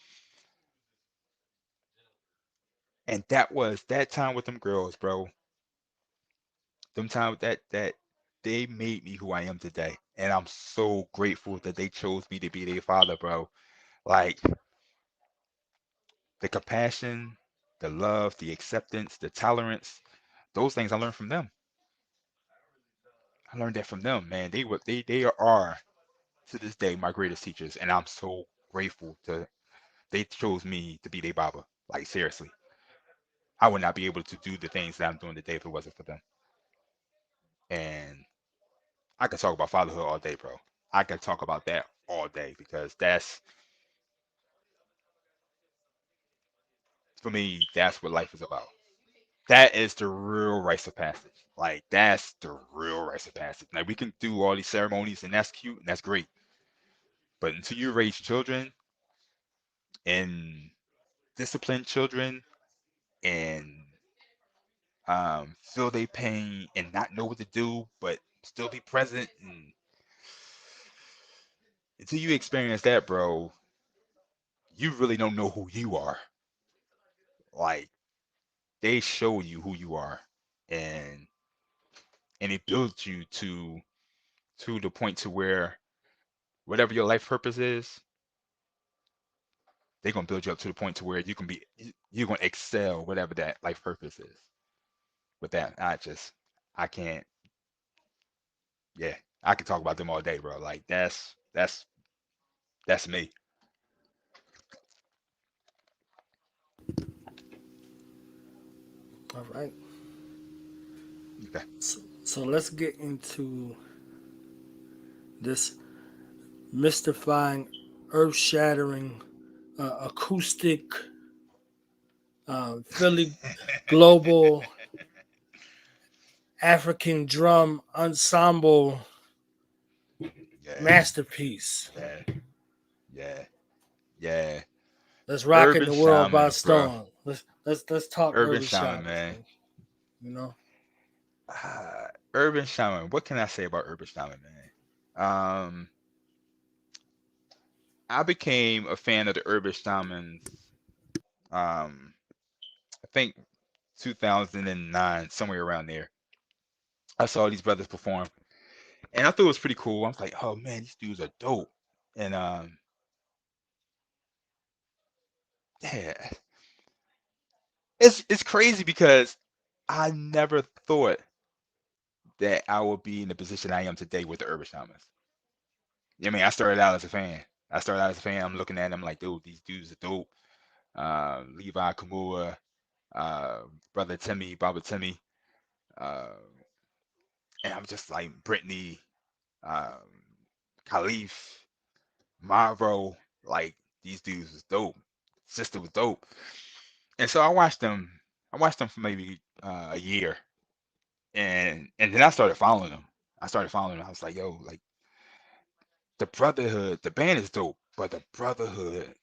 And that was that time with them girls, bro. Them time that they made me who I am today. And I'm so grateful that they chose me to be their father, bro. Like the compassion, the love, the acceptance, the tolerance, those things I learned from them. I learned that from them, man. They are to this day my greatest teachers, and I'm so grateful to they chose me to be their Baba. Like seriously, I would not be able to do the things that I'm doing today if it wasn't for them. And I could talk about fatherhood all day, bro. I could talk about that all day because that's for me. That's what life is about. That is the real rites of passage. Like that's the real rites of passage. Now we can do all these ceremonies, and that's cute and that's great. But until you raise children and discipline children and feel their pain and not know what to do, but still be present. And until you experience that, bro, you really don't know who you are. Like they show you who you are, and it builds you to the point to where whatever your life purpose is, they're gonna build you up to the point to where you can be you're gonna excel whatever that life purpose is. With that, I can't. Yeah, I can talk about them all day, bro. Like that's me. All right. Okay. So let's get into this mystifying, earth shattering, acoustic, Philly global African drum ensemble Yeah, masterpiece. yeah, yeah, yeah. Let's rock in Urban the world by shaman, bro. storm. Let's talk Urban urban shaman, shamans, man. man. You know, Urban shaman. What can I say about urban shaman, man? I became a fan of the urban shamans. I think 2009, somewhere around there. I saw these brothers perform, and I thought it was pretty cool. I was like, oh man, these dudes are dope. And yeah, it's crazy because I never thought that I would be in the position I am today with the urban shamans. I mean, I started out as a fan. I started out as a fan. I'm looking at them like, dude, these dudes are dope. Levi Kamua, uh, brother Timmy, Baba Timmy, uh, and I'm just like Brittany, um, Khalif, Marvo, like these dudes was dope. Sister was dope, and so I watched them. I watched them for maybe a year, and then I started following them. I started following them. I was like, yo, like the brotherhood, the band is dope, but the brotherhood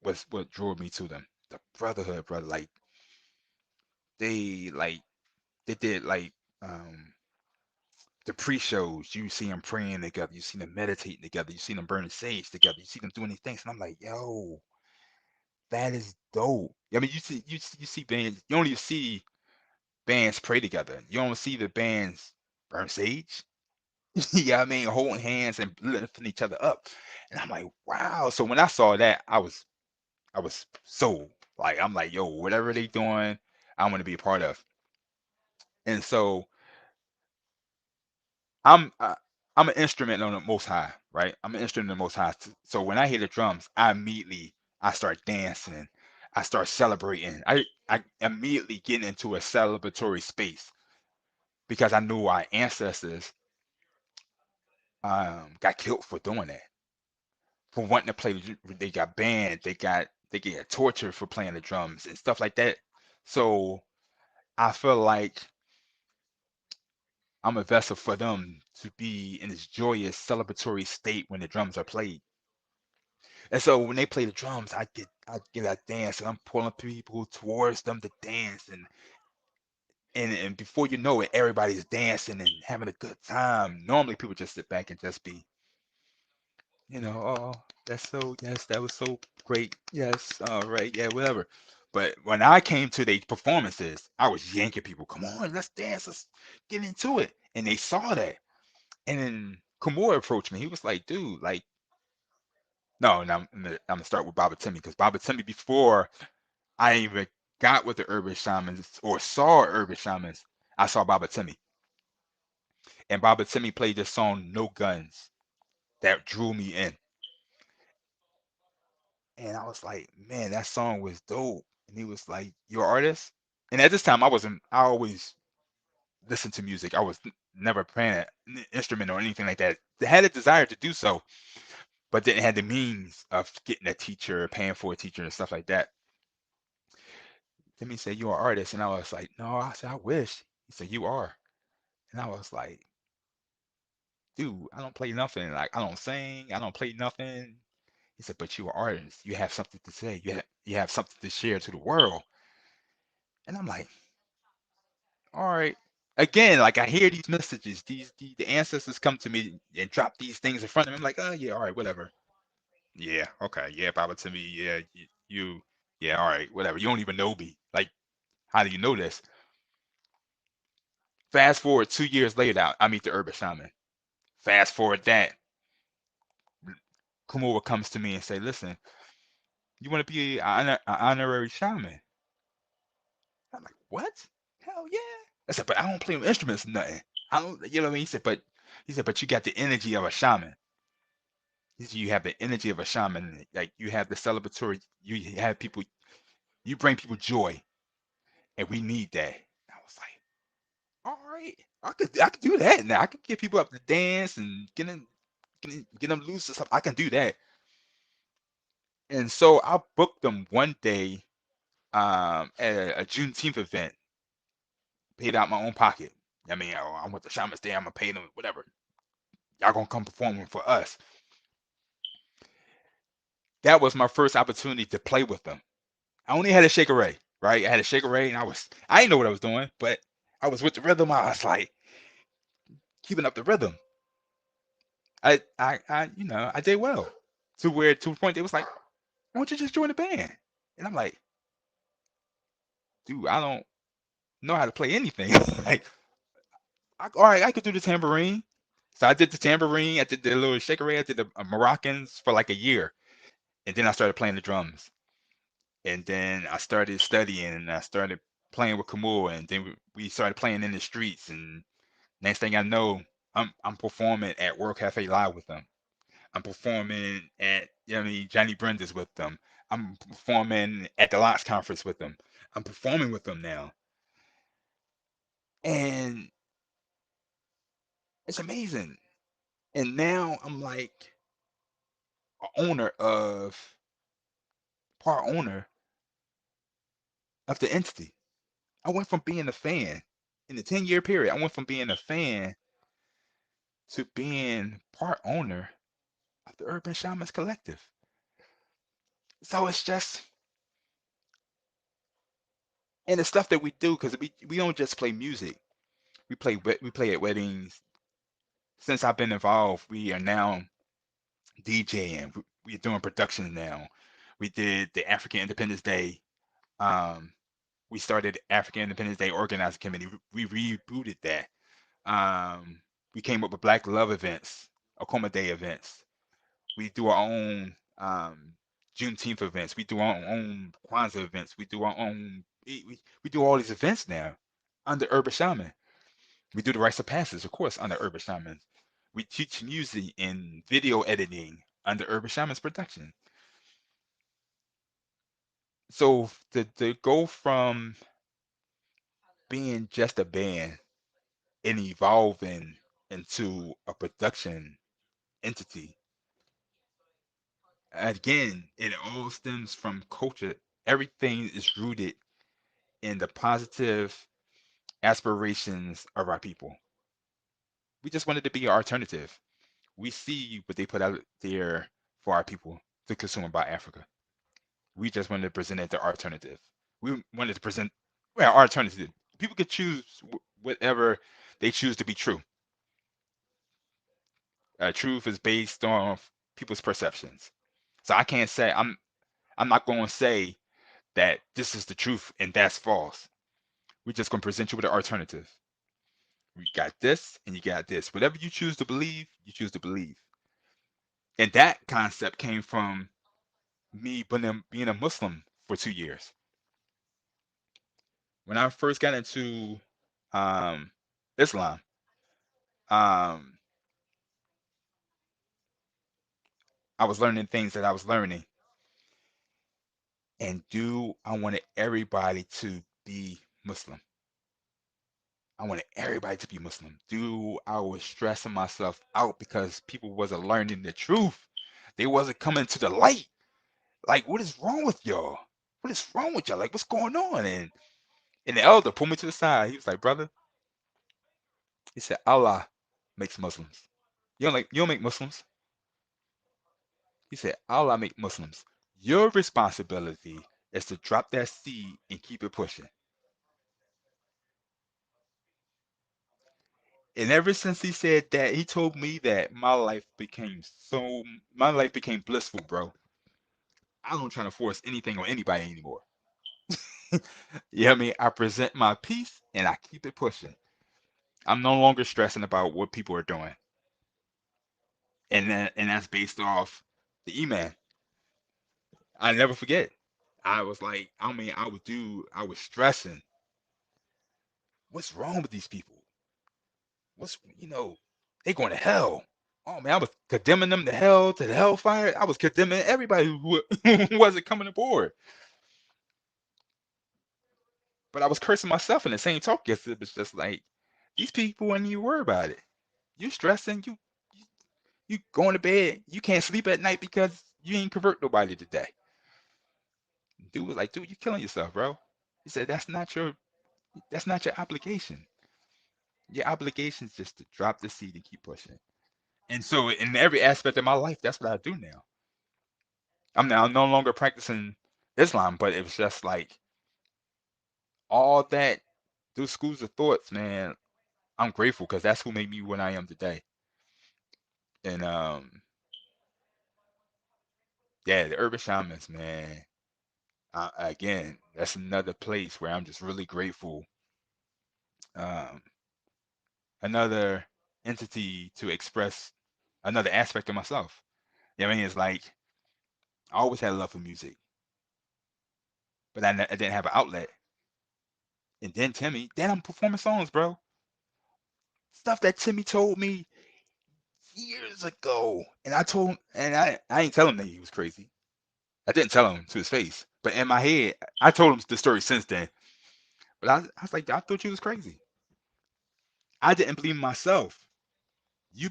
was what drew me to them. The brotherhood, brother, they like they did um the pre-shows. You see them praying together, you see them meditating together, you see them burning sage together, you see them doing these things, and I'm like, yo, that is dope. I mean, you see bands, you only see bands pray together. You don't see the bands burn sage. Yeah, I mean, holding hands and lifting each other up. And I'm like, wow. So when I saw that, I was so like I'm like, yo, whatever they doing, I want to be a part of. And so I'm uh, I'm an instrument on the Most High, right? I'm an instrument on the Most High. So when I hear the drums, I start dancing, I start celebrating. I immediately get into a celebratory space because I knew our ancestors got killed for doing that, for wanting to play. They got banned. They get tortured for playing the drums and stuff like that. So I feel like I'm a vessel for them to be in this joyous, celebratory state when the drums are played. And so when they play the drums, I get that dance, and I'm pulling people towards them to dance, and before you know it, everybody's dancing and having a good time. Normally, people just sit back and just be, oh, that's so yes, that was so great, yes, all right, yeah, whatever. But when I came to the performances, I was yanking people. Come on, let's dance. Let's get into it. And they saw that. And then Kimura approached me. He was like, dude, like, no, and I'm gonna start with Baba Timmy because Baba Timmy, before I even got with the urban shamans or saw urban shamans, I saw Baba Timmy. And Baba Timmy played this song No Guns that drew me in. And I was like, man, that song was dope. And he was like, you're an artist? And at this time I always listened to music. I was never playing an instrument or anything like that. I had a desire to do so, but didn't have the means of getting a teacher, paying for a teacher and stuff like that. Then he said, you're an artist. And I was like, no, I said, I wish. He said, you are. And I was like, dude, I don't play nothing. Like, I don't sing. I don't play nothing. He said, but you're an artist. You have something to say. You have something to share to the world. And I'm like, all right. Again, like I hear these messages, the ancestors come to me and drop these things in front of me. I'm like, oh yeah, all right, whatever. Yeah, okay, yeah, Baba to me, yeah, yeah, all right, whatever. You don't even know me. Like, how do you know this? Fast forward 2 years later, I meet the urban shaman. Fast forward that, Kumura comes to me and say, listen, you want to be an honorary shaman? I'm like, what? Hell yeah. I said, but I don't play instruments or nothing. I don't, you know what I mean? He said, but you got the energy of a shaman. He said, you have the energy of a shaman. Like you have the celebratory, you have people, you bring people joy, and we need that. I was like, all right, I could do that now. I could get people up to dance and get them loose or something. I can do that. And so I booked them one day at a Juneteenth event, paid out my own pocket. I mean, I want the shamans there. I'm gonna pay them whatever. Y'all gonna come perform for us. That was my first opportunity to play with them. I only had a Shaker Ray, right? I had a Shaker Ray, and I didn't know what I was doing, but I was with the rhythm. I was like keeping up the rhythm. I did well to a point they was like, why don't you just join the band? And I'm like, dude, I don't know how to play anything. Like, all right, I could do the tambourine. So I did the tambourine. I did the little Shaker Ray. I did the Moroccans for like a year, and then I started playing the drums. And then I started studying, and I started playing with Kamua, and then we started playing in the streets. And next thing I know, I'm performing at World Cafe Live with them. I'm performing at Johnny Brenda's with them. I'm performing at the Lots Conference with them. I'm performing with them now, and it's amazing. And now I'm like a part owner of the entity. I went from being a fan in the 10-year period. I went from being a fan to being part owner of the Urban Shamans Collective. So it's just, and the stuff that we do, because we don't just play music. We play at weddings. Since I've been involved, we are now DJing. We're doing production now. We did the African Independence Day. Um, we started African Independence Day Organizing Committee. We rebooted that. Um, we came up with Black Love events, Akoma Day events. We do our own Juneteenth events. We do our own Kwanzaa events. We do our own. We do all these events now under Urban Shaman. We do the rites of passage, of course, under Urban Shaman. We teach music and video editing under Urban Shaman's production. So to go from being just a band and evolving into a production entity, again, it all stems from culture. Everything is rooted in the positive aspirations of our people. We just wanted to be an alternative. We see what they put out there for our people to consume about Africa. We just wanted to present it the alternative. We wanted to present our alternative. People could choose whatever they choose to be true. Truth is based on people's perceptions. So I can't say I'm not going to say that this is the truth and that's false. We're just gonna present you with an alternative. You got this and you got this. Whatever you choose to believe, you choose to believe. And that concept came from me being a Muslim for 2 years. When I first got into um, Islam, um, I was learning things that I was learning, and I wanted everybody to be Muslim. I wanted everybody to be Muslim. I was stressing myself out because people wasn't learning the truth. They wasn't coming to the light. Like, what is wrong with y'all? What is wrong with y'all? Like, what's going on? And the elder pulled me to the side. He was like, brother, he said, Allah makes Muslims. You don't make Muslims. He said, Allah make Muslims. Your responsibility is to drop that seed and keep it pushing. And ever since he said that, he told me that my life became blissful, bro. I don't try to force anything on anybody anymore. You know what I mean? I present my piece and I keep it pushing. I'm no longer stressing about what people are doing. And that's based off the email. I never forget. I was like, I was stressing. What's wrong with these people? They going to hell. Oh man, I was condemning them to hell, to the hellfire. I was condemning everybody who wasn't coming aboard. But I was cursing myself in the same talk. Yes, it was just like these people wouldn't even worry about it. You stressing, you going to bed, you can't sleep at night because you ain't convert nobody today. Dude was like, dude, you killing yourself, bro. He said that's not your obligation. Your obligation is just to drop the seed and keep pushing. And so in every aspect of my life, that's what I do now. I'm now no longer practicing Islam, but it was just like all that, those schools of thoughts, man. I'm grateful because that's who made me what I am today. And yeah, the urban shamans, man. Again, that's another place where I'm just really grateful. Um, another entity to express another aspect of myself. You know what I mean? It's like I always had a love for music, but I didn't have an outlet. And then then I'm performing songs, bro. Stuff that Timmy told me years ago. And I ain't tell him that he was crazy. I didn't tell him to his face. But in my head, I told him the story since then. But I was like, I thought you was crazy. I didn't believe myself. You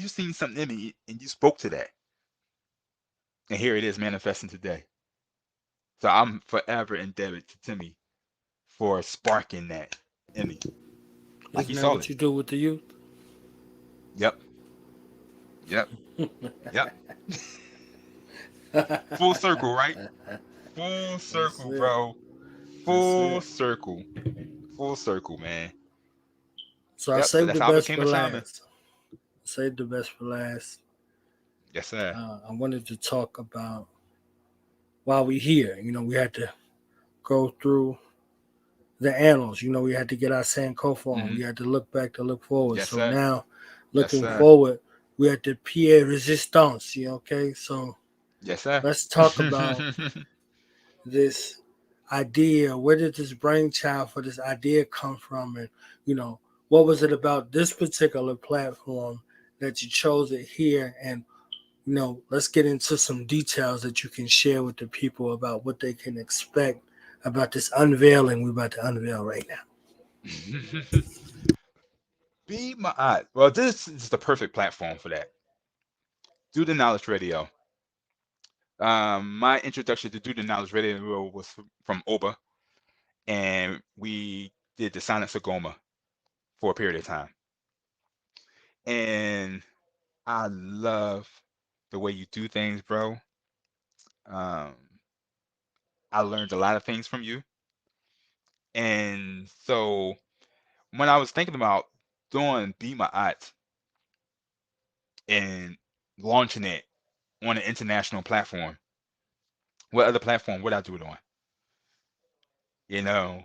seen something in me and you spoke to that. And here it is manifesting today. So I'm forever indebted to Timmy for sparking that in me. Like he Isn't that saw what it. you do with the youth? Yep. Yep. Yep. Full circle, right? Full That's circle, it. bro. That's Full it. circle. Full circle, man. So I Yep. So saved that's the how I best became for a shaman. last. Saved the best for last. Yes, sir. I wanted to talk about while we here. We had to go through the annals. We had to get our Sankofa on. Hmm. We had to look back to look forward. Yes, So sir. now, Yes, looking sir. forward, we had the Pierre Resistance. Okay, so Yes, sir. let's talk about this idea. Where did this brainchild for this idea come from? And, what was it about this particular platform that you chose it here? And, let's get into some details that you can share with the people about what they can expect about this unveiling we're about to unveil right now. Be my eye. Well, this is the perfect platform for that. Do the Knowledge Radio. My introduction to Do the Knowledge Radio was from Oba, and we did the Silence of Goma for a period of time. And I love the way you do things, bro. Um, I learned a lot of things from you. And so when I was thinking about doing Be My Art and launching it on an international platform, what other platform would I do it on? You know,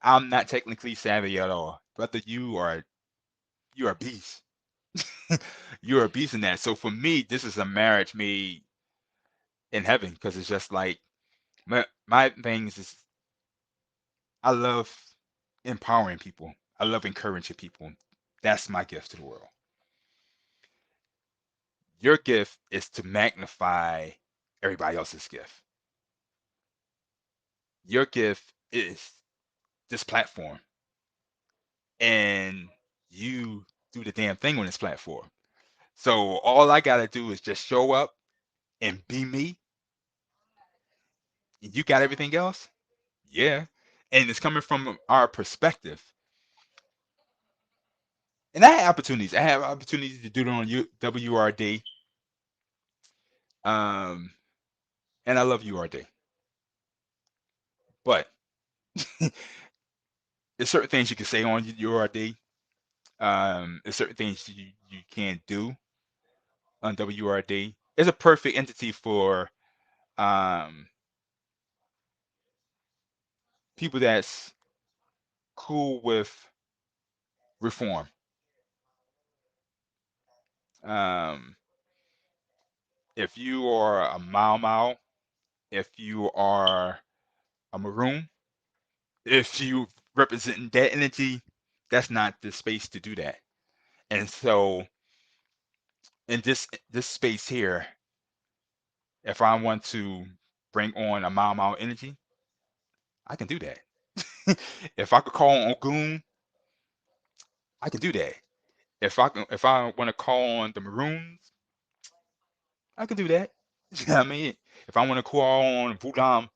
I'm not technically savvy at all. Brother, you're a beast. You're a beast in that. So for me, this is a marriage made in heaven because it's just like my things is I love empowering people. I love encouraging people. That's my gift to the world. Your gift is to magnify everybody else's gift. Your gift is this platform, and you do the damn thing on this platform. So all I gotta do is just show up and be me. You got everything else? Yeah. And it's coming from our perspective. And I had opportunities. I have opportunities to do it on WRD. Um, and I love URD. But there's certain things you can say on URD. There's certain things you can't do on WRD. It's a perfect entity for um, people that's cool with reform. Um, if you are a Mau Mau, if you are a Maroon, if you represent that energy, that's not the space to do that. And so in this space here, if I want to bring on a Mau Mau energy, I can do that. If I could call on Goon, I can do that. If I want to call on the Maroons, I can do that. You know what I mean? If I want to call on Vudam,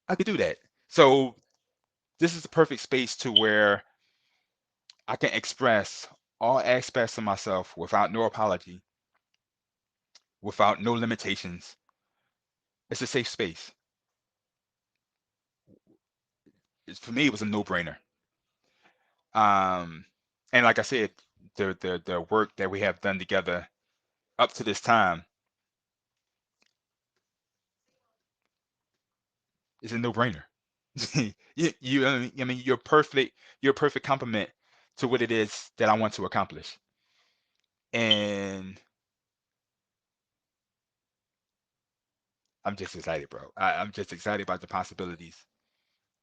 I could do that. So this is the perfect space to where I can express all aspects of myself without no apology, without no limitations. It's a safe space. For me, it was a no-brainer. Um, and like I said, the work that we have done together up to this time is a no-brainer. I mean, you're a perfect complement to what it is that I want to accomplish. And I'm just excited, bro. I'm just excited about the possibilities.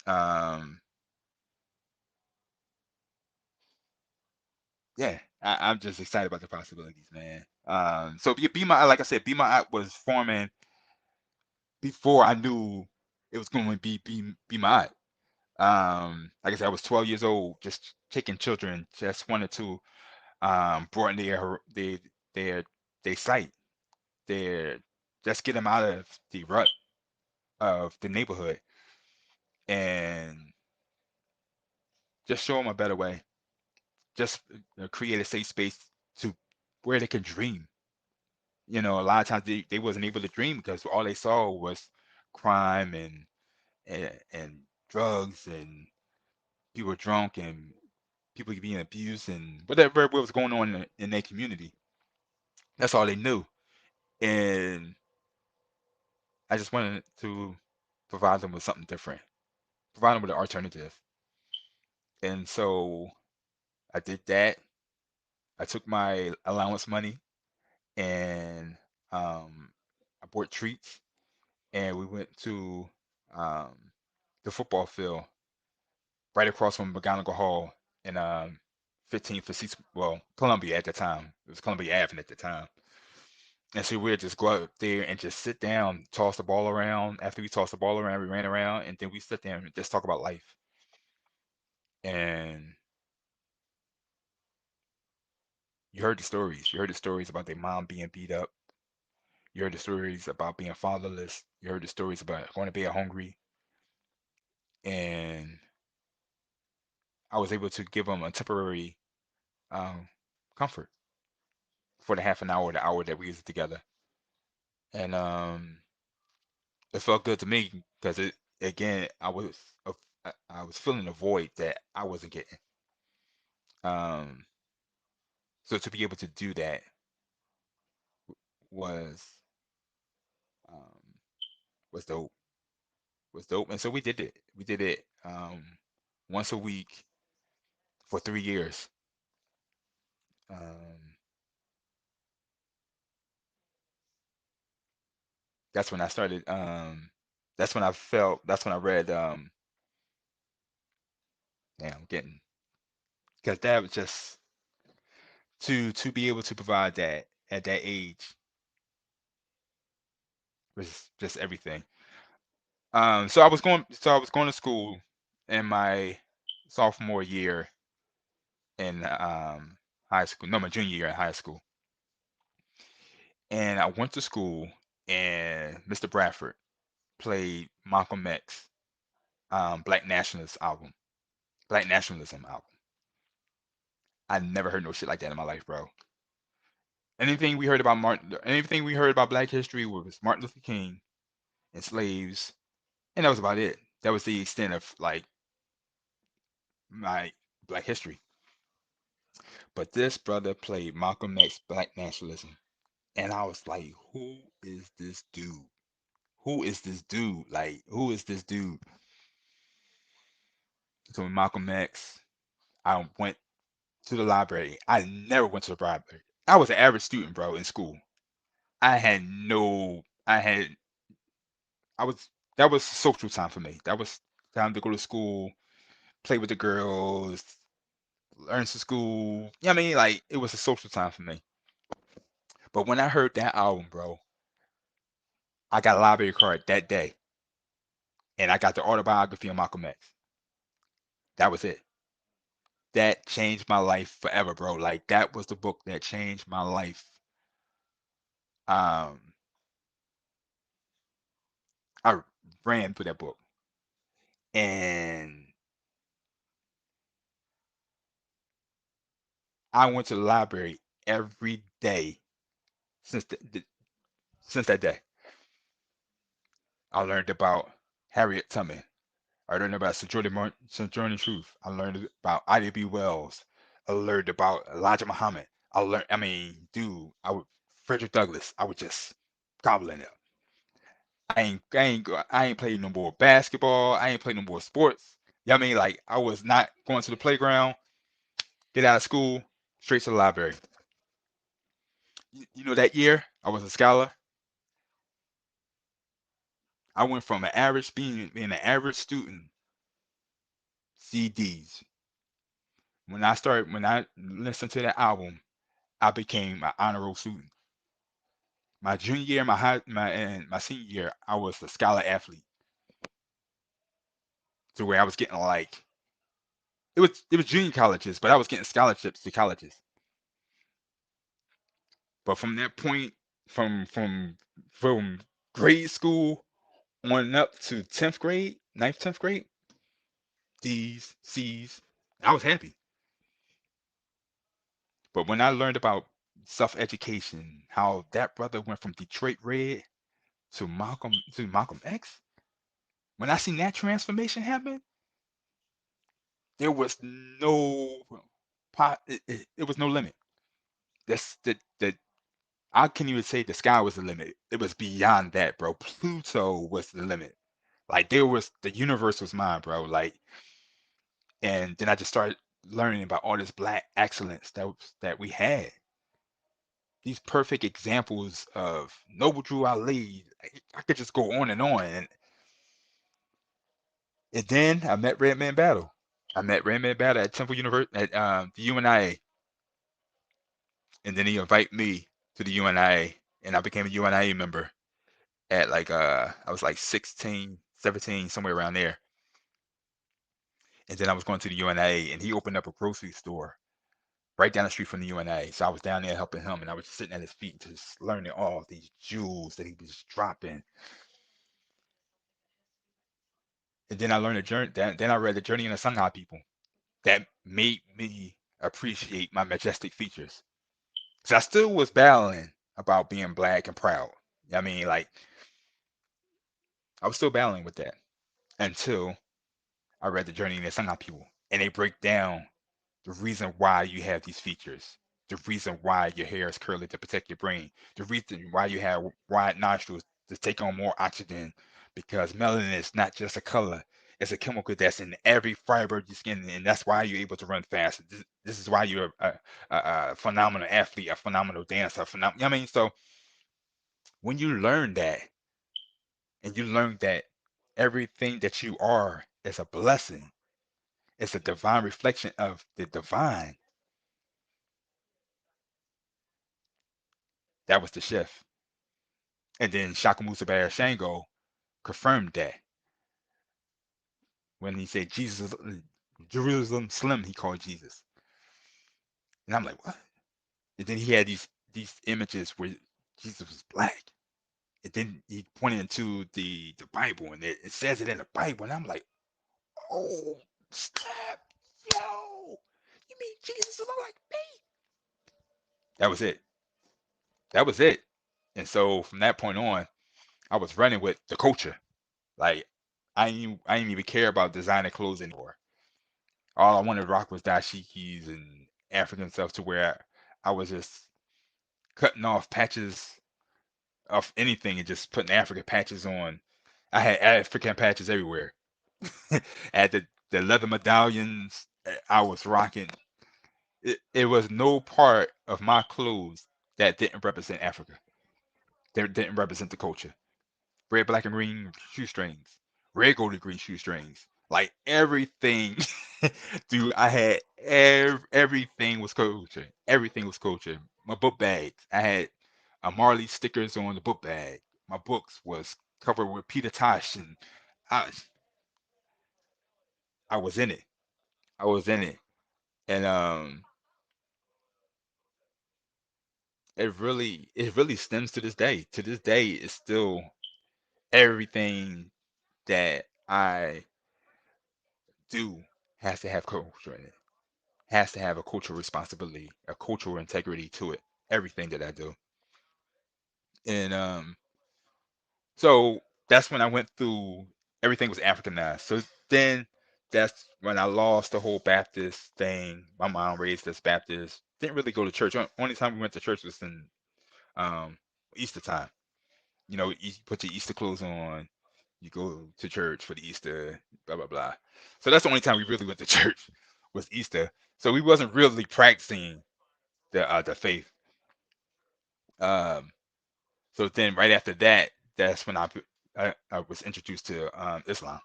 Um, yeah, I'm just excited about the possibilities, man. So be my like I said, be my app was forming before I knew it was going to be my app. Like I said, I was 12 years old, just taking children, just wanted to broaden their their sight, their just get them out of the rut of the neighborhood and just show them a better way. Just create a safe space to where they can dream. You know, a lot of times they wasn't able to dream because all they saw was crime and drugs and people drunk and people being abused and whatever was going on in their community. That's all they knew. And I just wanted to provide them with something different, provide them with an alternative. And so I did that. I took my allowance money and I bought treats and we went to um, the football field right across from McGonigal Hall in 15th for well, Columbia at the time. It was Columbia Avenue at the time. And so we'd just go out there and just sit down, toss the ball around. After we tossed the ball around, we ran around, and then we sit there and just talk about life. And you heard the stories. You heard the stories about their mom being beat up. You heard the stories about being fatherless. You heard the stories about going to bed hungry. And I was able to give them a temporary um, comfort for the half an hour, the hour that we was together. And it felt good to me because it again I was filling a void that I wasn't getting. Um, so to be able to do that was um, was dope. was dope. And so we did it. We did it once a week for 3 years. Um, that's when I started. That's when I felt. That's when I read. Damn, I'm getting because that was just to be able to provide that at that age was just everything. So I was going to school in my sophomore year in high school. No, my junior year in high school, and I went to school, and Mr. Bradford played Malcolm X Black Nationalist album, Black Nationalism album. I never heard no shit like that in my life, bro. Anything we heard about Black history was Martin Luther King and slaves, and that was about it. That was the extent of like my Black history. But this brother played Malcolm X Black Nationalism, and I was like, who is this dude? Who is this dude? Like, who is this dude? So Malcolm X, I went to the library. I never went to the library. I was an average student, bro, in school. I had no, I had, I was, that was social time for me. That was time to go to school, play with the girls, learn to school. You know what I mean? Like, it was a social time for me. But when I heard that album, bro, I got a library card that day, and I got the autobiography of Malcolm X. That was it. That changed my life forever, bro. Like, that was the book that changed my life. Um, I ran through that book, and I went to the library every day since since that day. I learned about Harriet Tubman. I learned about Sojourner Truth. I learned about Ida B. Wells. I learned about Elijah Muhammad. I mean, dude, Frederick Douglass. I was just gobbling it. I ain't played no more basketball. I ain't played no more sports. You know what I mean? Like, I was not going to the playground, get out of school, straight to the library. You know, that year I was a scholar. I went from being an average student, CDs. When I listened to that album, I became an honor roll student. My junior year, my senior year, I was a scholar athlete, to where I was getting like it was junior colleges, but I was getting scholarships to colleges. But from that point, from grade school on up to 10th grade, ninth, 10th grade, D's, C's, I was happy. But when I learned about self-education, how that brother went from Detroit Red to Malcolm X, when I seen that transformation happen, there was no it was no limit. That's the I can't even say the sky was the limit. It was beyond that, bro. Pluto was the limit. Like, the universe was mine, bro. Like, and then I just started learning about all this black excellence that we had. These perfect examples of Noble Drew Ali. I could just go on and on. And then I met Redman Battle. I met Redman Battle at Temple University at the UNIA, and then he invited me to the UNIA, and I became a UNIA member at like I was like 16, 17, somewhere around there. And then I was going to the UNIA, and he opened up a grocery store right down the street from the UNA. So I was down there helping him, and I was sitting at his feet, just learning all these jewels that he was dropping. And then I learned the journey. Then I read the Journey in the Shanghai People. That made me appreciate my majestic features. So I still was battling about being black and proud. I mean, like, I was still battling with that until I read the Journey in the Shanghai People, and they break down the reason why you have these features, the reason why your hair is curly to protect your brain, the reason why you have wide nostrils to take on more oxygen because melanin is not just a color. It's a chemical that's in every fiber of your skin, and that's why you're able to run fast. This is why you're a phenomenal athlete, a phenomenal dancer, I mean, so when you learn that, and you learn that everything that you are is a blessing, it's a divine reflection of the divine, that was the shift. And then Shakamusa Bear Shango confirmed that when he said Jesus, Jerusalem Slim, he called Jesus. And I'm like, what? And then he had these images where Jesus was black. And then he pointed into the Bible, and it says it in the Bible. And I'm like, oh, snap, yo, you mean Jesus look like me? That was it. That was it. And so from that point on, I was running with the culture. Like I didn't even care about designer clothes anymore. All I wanted to rock was dashikis and African stuff, to where I was just cutting off patches of anything and just putting African patches on. I had African patches everywhere. At the leather medallions I was rocking. It was no part of my clothes that didn't represent Africa. That didn't represent the culture. Red, black, and green shoestrings, red, gold, and green shoestrings. Like everything, dude. I had everything was culture. Everything was culture. My book bags, I had a Marley stickers on the book bag. My books was covered with Peter Tosh, and I, I was in it. I was in it, and it really stems to this day. To this day, it's still everything that I do has to have culture in it. Has to have a cultural responsibility, a cultural integrity to it. Everything that I do. And so that's when I went through, everything was Africanized. So then that's when I lost the whole Baptist thing. My mom raised us Baptist. Didn't really go to church. Only time we went to church was in Easter time. You know, you put your Easter clothes on, you go to church for the Easter, blah blah blah. So that's the only time we really went to church, was Easter. So we wasn't really practicing the faith. Um, so then right after that, that's when I was introduced to Islam.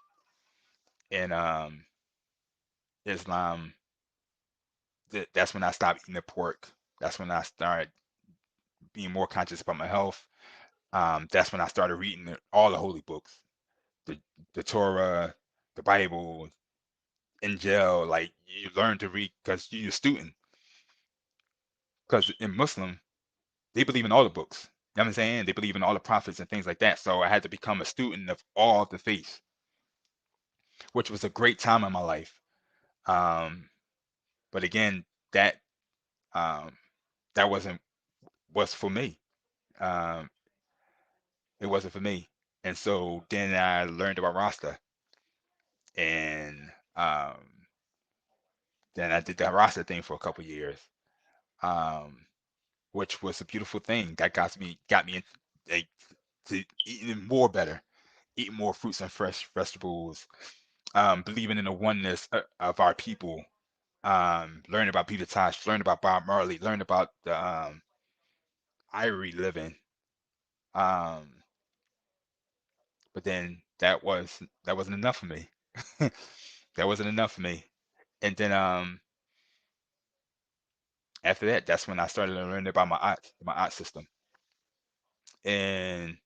And Islam, that's when I stopped eating the pork. That's when I started being more conscious about my health. That's when I started reading all the holy books, the the Torah, the Bible, Injil. Like, you learn to read because you're a student. Because in Muslim, they believe in all the books. You know what I'm saying? They believe in all the prophets and things like that. So I had to become a student of all the faiths, which was a great time in my life. Um, but again, that um, that wasn't what's for me. Um, it wasn't for me. And so then I learned about Rasta, and then I did that Rasta thing for a couple years, um, which was a beautiful thing. That got me like, to eating more better, eating more fruits and fresh vegetables, believing in the oneness of our people, learning about Peter Tosh, learning about Bob Marley, learning about the Irie living. Um, but then that wasn't enough for me. That wasn't enough for me. And then after that, that's when I started learning about my art system. And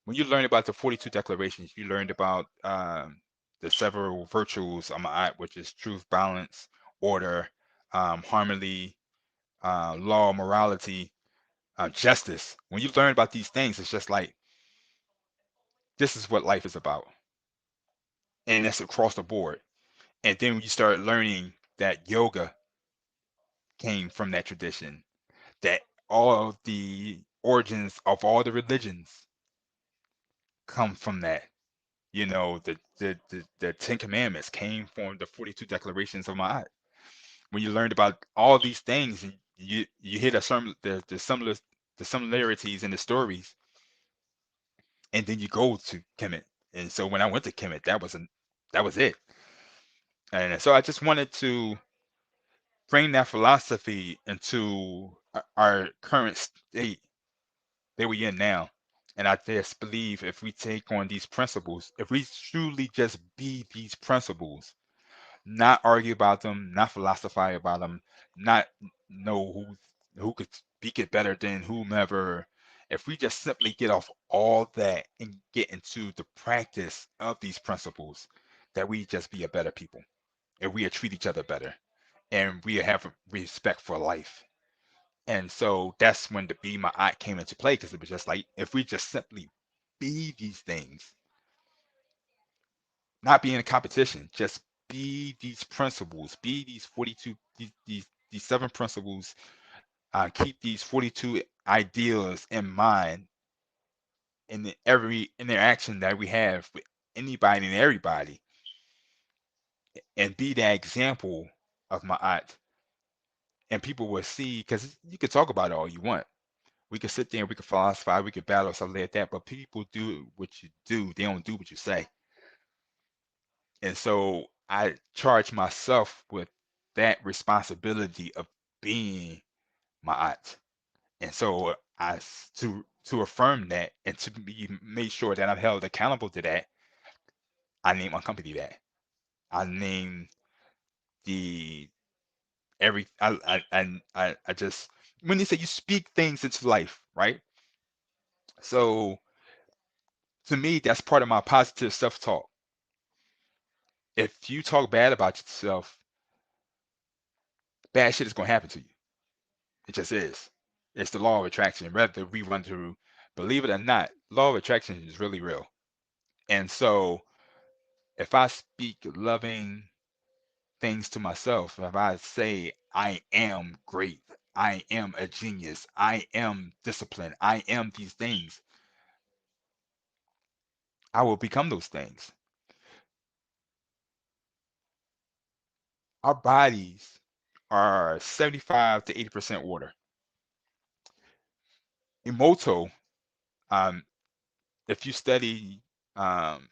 when you learn about the 42 declarations, you learned about the several virtues of my art, which is truth, balance, order, harmony, law, morality, justice. When you learn about these things, it's just like, this is what life is about. And that's across the board. And then when you start learning that yoga came from that tradition, that all of the origins of all the religions come from that. You know, the Ten Commandments came from the 42 declarations of Ma'at. When you learned about all these things, and you hit the similarities in the stories, and then you go to Kemet. And so when I went to Kemet, that was it. And so I just wanted to bring that philosophy into our current state that we're in now. And I just believe if we take on these principles, if we truly just be these principles, not argue about them, not philosophize about them, not know who could speak it better than whomever. If we just simply get off all that and get into the practice of these principles, that we just be a better people, and we treat each other better, and we have respect for life. And so that's when the Be My Eye came into play, because it was just like if we just simply be these things, not be in a competition, just be these principles, be these 42, these seven principles, keep these 42 ideals in mind in every interaction that we have with anybody and everybody, and be that example of my art. And people will see, because you can talk about it all you want. We can sit there and we can philosophize, we can battle, something like that, but people do what you do, they don't do what you say. And so I charge myself with that responsibility of being my art. And so to affirm that and to be made sure that I'm held accountable to that, I name my company that. I name the every I just, when you say you speak things into life, right? So to me, that's part of my positive self-talk. If you talk bad about yourself, bad shit is gonna happen to you. It just is. It's the law of attraction. Whether we want to believe it or not, law of attraction is really real. And so if I speak loving things to myself, if I say I am great, I am a genius, I am disciplined, I am these things, I will become those things. Our bodies are 75 to 80% water. Emoto, um, if you study um,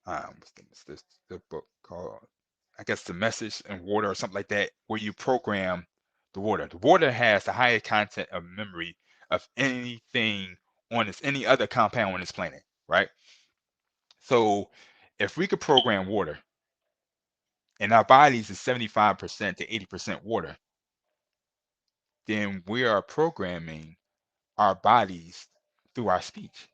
what's this the book called? I guess The Message in Water or something like that, where you program the water. The water has the higher content of memory of anything on this, any other compound on this planet, right? So if we could program water, and our bodies is 75% to 80% water, then we are programming our bodies through our speech.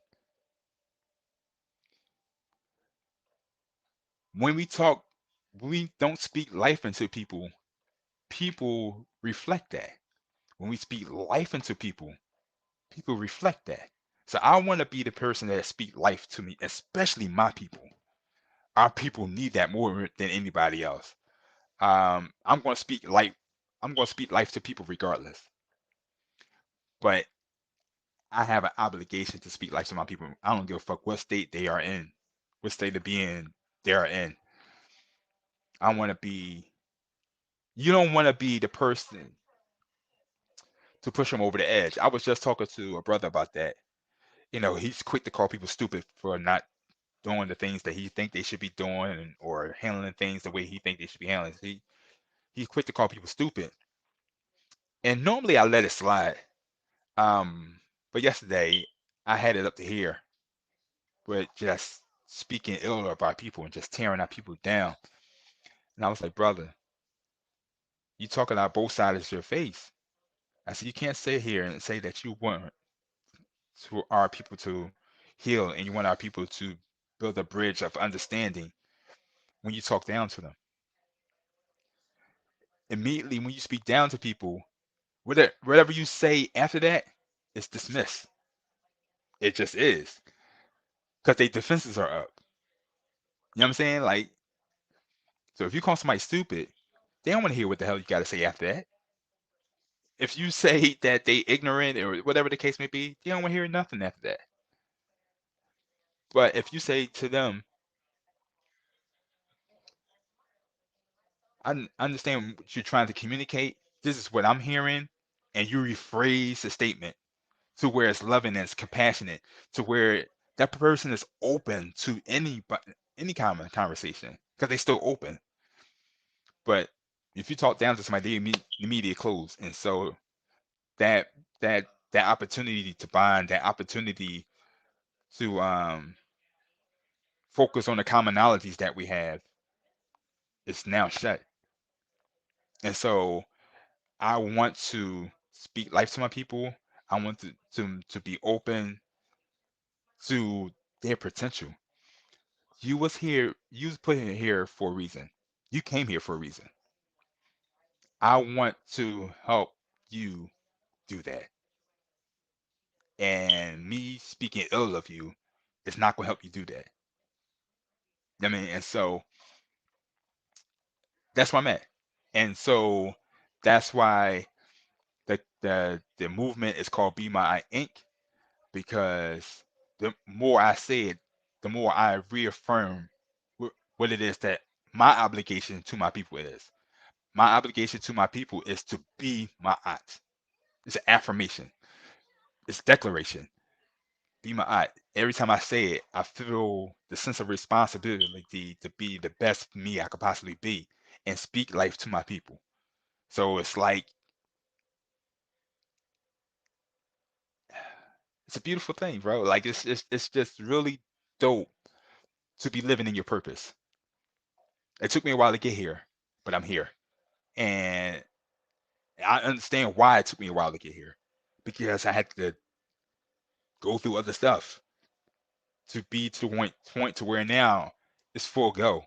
When we talk, when we don't speak life into people, people reflect that. When we speak life into people, people reflect that. So I want to be the person that speak life to me, especially my people. Our people need that more than anybody else. I'm going to speak life. I'm going to speak life to people regardless. But I have an obligation to speak life to my people. I don't give a fuck what state they are in, what state of being they are in. I want to be. You don't want to be the person to push them over the edge. I was just talking to a brother about that. You know, he's quick to call people stupid for not doing the things that he think they should be doing, or handling things the way he think they should be handling. He's quick to call people stupid, and normally I let it slide. Um, but yesterday I had it up to here with just speaking ill about people and just tearing our people down. And I was like, brother, you talking out both sides of your face. I said, you can't sit here and say that you want to our people to heal and you want our people to build a bridge of understanding when you talk down to them. Immediately when you speak down to people, whatever you say after that is dismissed. It just is. Because their defenses are up. You know what I'm saying? Like, so if you call somebody stupid, they don't want to hear what the hell you got to say after that. If you say that they ignorant or whatever the case may be, they don't want to hear nothing after that. But if you say to them, I understand what you're trying to communicate, this is what I'm hearing, and you rephrase the statement to where it's loving and it's compassionate, to where that person is open to any kind of conversation because they still open. But if you talk down to somebody, they immediately close. And so that that opportunity to bond, that opportunity to focus on the commonalities that we have is now shut. And so I want to speak life to my people. I want to be open to their potential. You was here, you was put in here for a reason. You came here for a reason. I want to help you do that. And me speaking ill of you is not gonna help you do that. I mean, and so that's where I'm at. And so that's why the movement is called Be My Ink, because the more I say it, the more I reaffirm what it is that my obligation to my people is. My obligation to my people is to be my aunt. It's an affirmation. It's declaration. Be my aunt. Every time I say it, I feel the sense of responsibility to be the best me I could possibly be and speak life to my people. So it's like it's a beautiful thing, bro. Like it's just really dope to be living in your purpose. It took me a while to get here, but I'm here. And I understand why it took me a while to get here. Because I had to go through other stuff to be to point to where now it's full go.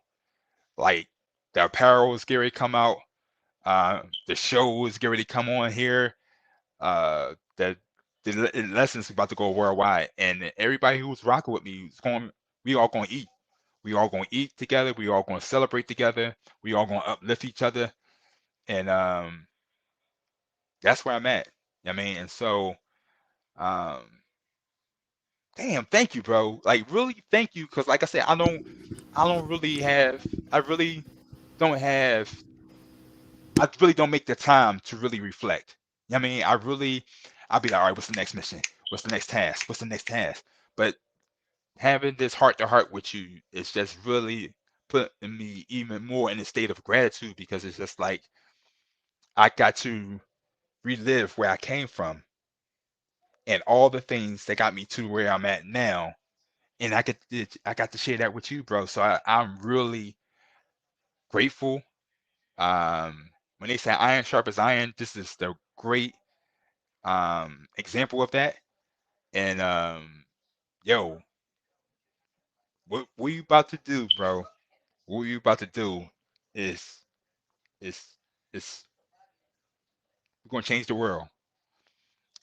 Like the apparel is getting ready to come out, the show is getting ready to come on here, the lessons about to go worldwide, and everybody who's rocking with me is going. We all going to eat. We all going to eat together. We all going to celebrate together. We all going to uplift each other, and that's where I'm at. I mean, and so, um, damn, thank you, bro. Like, really, thank you, because, like I said, I don't really have, I really don't have, I really don't make the time to really reflect. I mean, I'll be like, all right, what's the next mission? What's the next task? What's the next task? But having this heart to heart with you is just really putting me even more in a state of gratitude, because it's just like I got to relive where I came from and all the things that got me to where I'm at now. And I got to share that with you, bro. So I'm really grateful. When they say iron sharp as iron, this is the great example of that. And yo, what you about to do, bro? What you about to do is is is we're gonna change the world.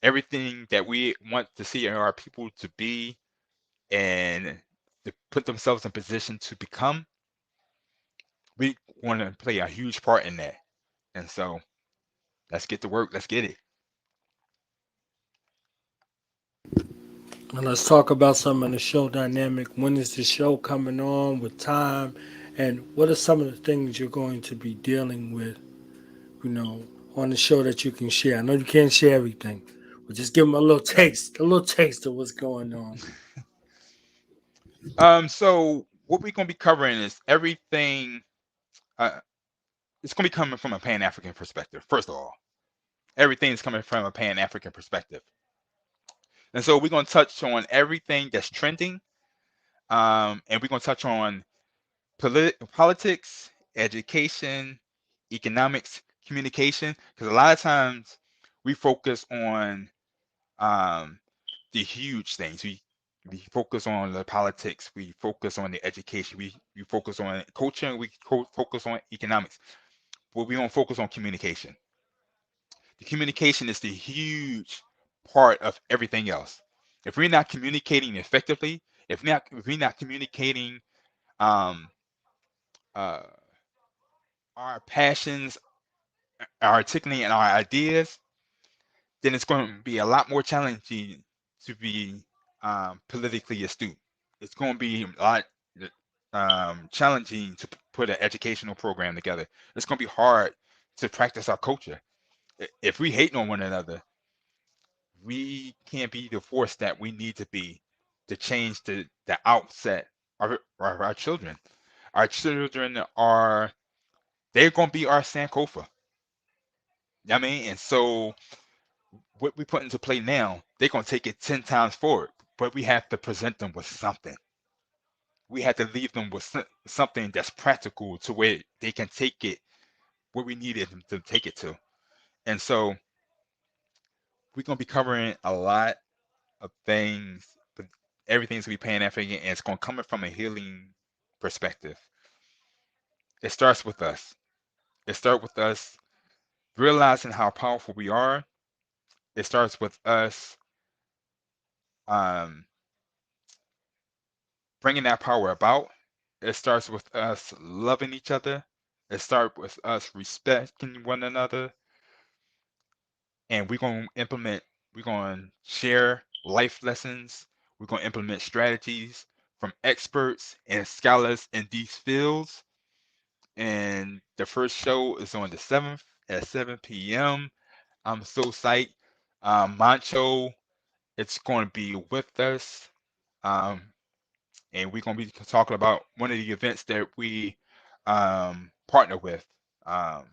Everything that we want to see our people to be and to put themselves in position to become, we want to play a huge part in that. And so let's get to work. Let's get it. And let's talk about some of the show dynamic. When is the show coming on? With time? And what are some of the things you're going to be dealing with, you know, on the show that you can share? I know you can't share everything, but just give them a little taste of what's going on. So what we're gonna be covering is everything. Uh, it's gonna be coming from a Pan African perspective. First of all, everything's coming from a Pan African perspective, and so we're gonna touch on everything that's trending. And we're gonna touch on politics, education, economics, communication, because a lot of times we focus on um, the huge things. We focus on the politics, we focus on the education, we focus on culture, and we focus on economics, but we don't focus on communication. The communication is the huge part of everything else. If we're not communicating effectively, if we're not communicating um, uh, our passions, articulating our ideas, then it's going to be a lot more challenging to be politically astute. It's going to be a lot challenging to put an educational program together. It's going to be hard to practice our culture. If we hate on one another, we can't be the force that we need to be to change the outset of our children. Our children are they're gonna be our Sankofa. I mean, and so what we put into play now, they're gonna take it 10 times forward. But we have to present them with something. We have to leave them with something that's practical to where they can take it where we needed them to take it to. And so we're gonna be covering a lot of things, but everything's gonna be paying that figure, and it's gonna come from a healing perspective. It starts with us. It starts with us realizing how powerful we are. It starts with us um, bringing that power about. It starts with us loving each other. It starts with us respecting one another, and we're going to share life lessons. We're going to implement strategies from experts and scholars in these fields. And the first show is on the 7th at 7 p.m. I'm so psyched. Mancho, it's going to be with us. Um, and we're going to be talking about one of the events that we partner with. Because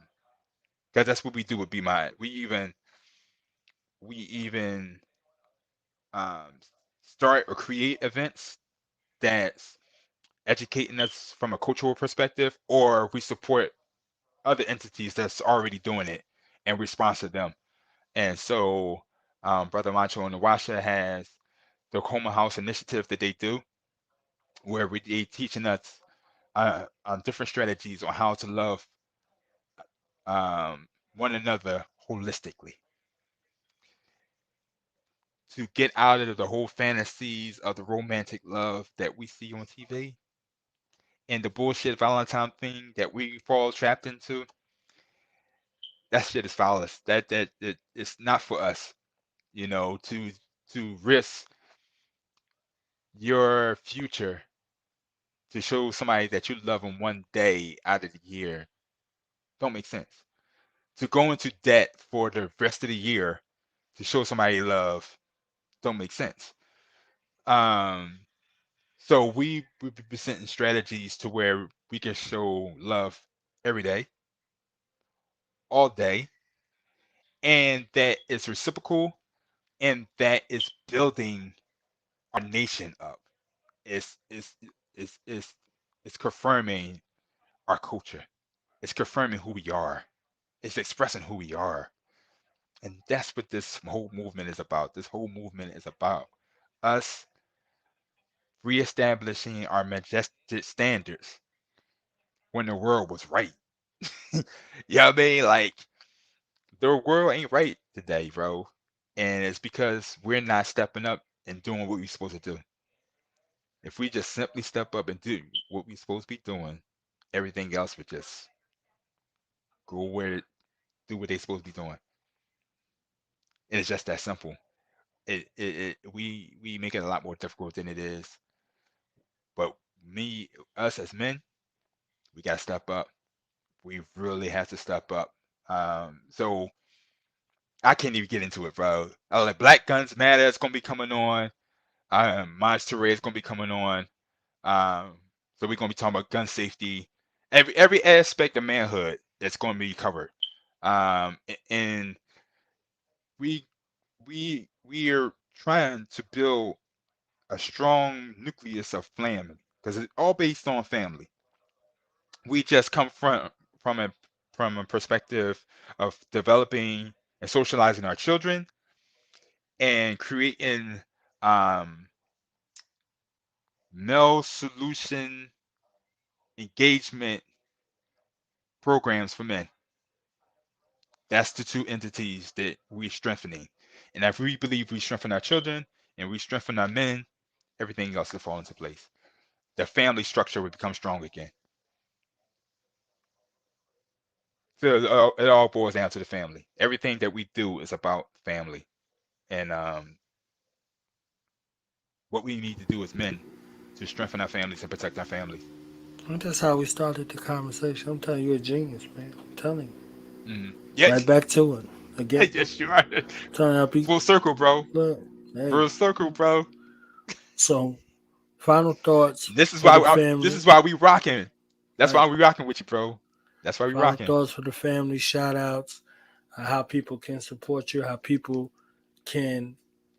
that's what we do with Be Mind. We even um, start or create events that's educating us from a cultural perspective, or we support other entities that's already doing it and respond to them. And so, Brother Macho and Nawasha has the Coma House initiative that they do, where they teaching us different strategies on how to love one another holistically, to get out of the whole fantasies of the romantic love that we see on TV and the bullshit Valentine thing that we fall trapped into. That shit is foul. That it's not for us, to risk your future to show somebody that you love them one day out of the year don't make sense. To go into debt for the rest of the year to show somebody love don't make sense. Um, so we be presenting strategies to where we can show love every day, all day, and that is reciprocal, and that is building our nation up. It's it's confirming our culture. It's confirming who we are. It's expressing who we are. And that's what this whole movement is about. This whole movement is about us reestablishing our majestic standards when the world was right. You know what I mean? Like, the world ain't right today, bro. And it's because we're not stepping up and doing what we're supposed to do. If we just simply step up and do what we're supposed to be doing, everything else would just go where do what they're supposed to be doing. And it's just that simple. We make it a lot more difficult than it is. But us as men, we gotta step up. We really have to step up. So I can't even get into it, bro. Like Black Guns Matter is gonna be coming on. Monster Ray is gonna be coming on. So we're gonna be talking about gun safety, every aspect of manhood that's gonna be covered. And we we are trying to build a strong nucleus of family because it's all based on family. We just come from a from a perspective of developing and socializing our children and creating um, male solution engagement programs for men. That's the two entities that we're strengthening. And if we believe we strengthen our children and we strengthen our men, everything else will fall into place. The family structure will become strong again. So it all boils down to the family. Everything that we do is about family. And what we need to do as men to strengthen our families and protect our families. And that's how we started the conversation. I'm telling you, you're a genius, man. I'm telling you. Right Yes, back to it again. yes, you are. Telling how people Full circle, bro. look. Hey, Full circle, bro. So, final thoughts This is for why the family. this is why we rocking. That's Right. why we rocking with you, bro. That's why we Final rocking. thoughts for the family. Shout outs. How people can support you. How people can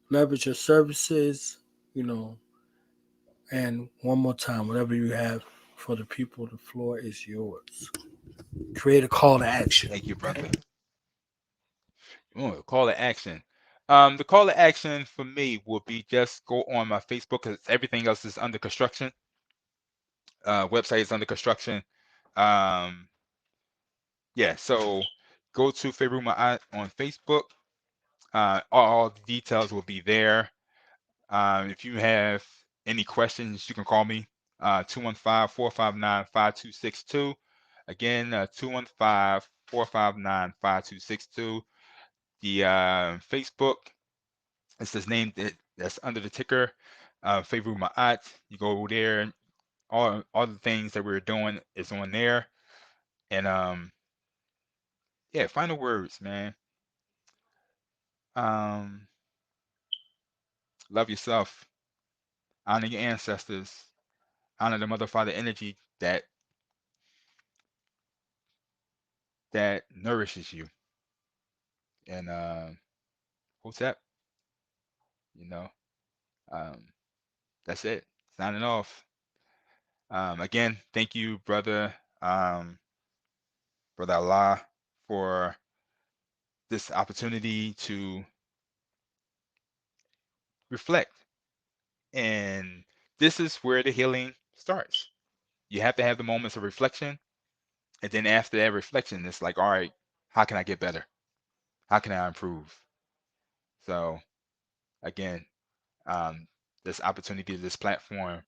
leverage your services. You know. And one more time, whatever you have for the people, the floor is yours. Create a call to action. Thank you, brother. Call to action. The call to action for me will be just go on my Facebook because everything else is under construction. Website is under construction. Yeah, so go to Farugh Maat on Facebook. All the details will be there. If you have any questions, you can call me 215-459-5262. Again, 215-459-5262. The Facebook, it's his name that's under the ticker, Farugh Maat. You go there, all the things that we're doing is on there. And yeah, final words, man. Love yourself. Honor your ancestors. Honor the mother father energy that nourishes you. And Hotep, you know, that's it. Signing off. Again, thank you, brother Allah, for this opportunity to reflect. And this is where the healing starts. You have to have the moments of reflection. And then after that reflection, it's like, all right, how can I get better? How can I improve? So again, this opportunity, this platform,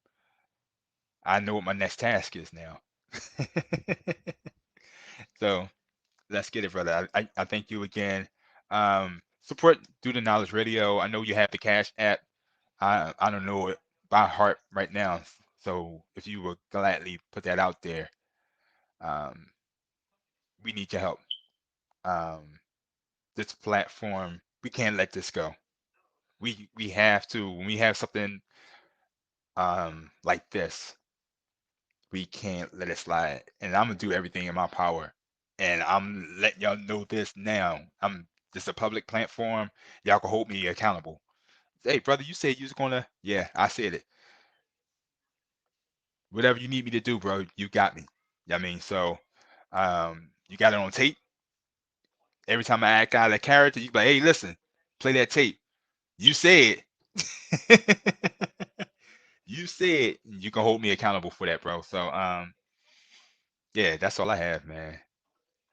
I know what my next task is now. So let's get it, brother. I thank you again. Support Do the Knowledge Radio. I know you have the Cash App. I don't know it by heart right now. So if you would gladly put that out there, we need your help. This platform, we can't let this go. We have to. When we have something like this, we can't let it slide. And I'm gonna do everything in my power. And I'm letting y'all know this now. This is a public platform. Y'all can hold me accountable. Hey, brother, you said you was gonna. Yeah, I said it. Whatever you need me to do, bro, you got me. You know what I mean? So, you got it on tape. Every time I act out of character, you be like, hey, listen, play that tape. You said. You said you can hold me accountable for that, bro. So, yeah, that's all I have, man.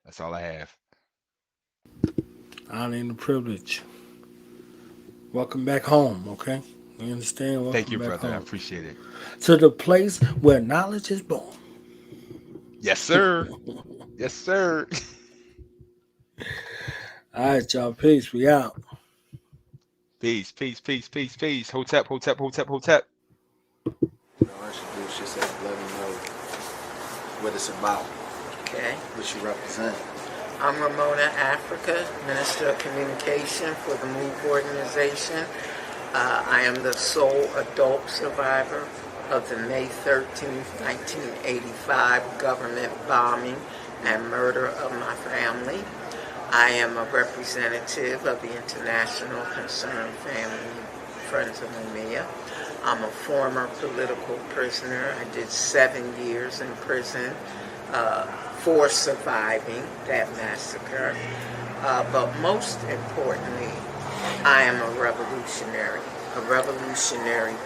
That's all I have. Honor and the privilege. Welcome back home, okay? You understand? Welcome Thank you, back brother. home. I appreciate it. To the place where knowledge is born. Yes, sir. Yes, sir. All right, y'all. Peace. We out. Peace, peace, peace, peace, peace. Hotep, hotep, hotep, hotep. Introduce yourself. Let me know what it's about. Okay. What you represent. I'm Ramona Africa, Minister of Communication for the MOVE organization. I am the sole adult survivor of the May 13th, 1985 government bombing and murder of my family. I am a representative of the International Concerned Family Friends of Mumia. I'm a former political prisoner. I did 7 years in prison for surviving that massacre. But most importantly, I am a revolutionary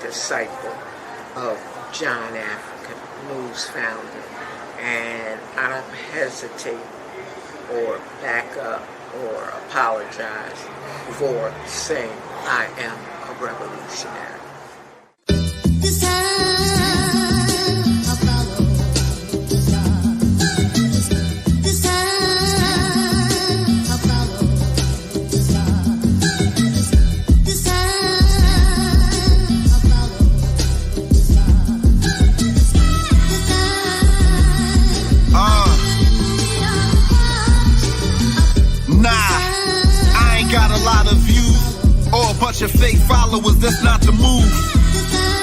disciple of John African, MOVE's founder. And I don't hesitate or back up or apologize for saying I am a revolutionary. Bunch of fake followers, that's not the move.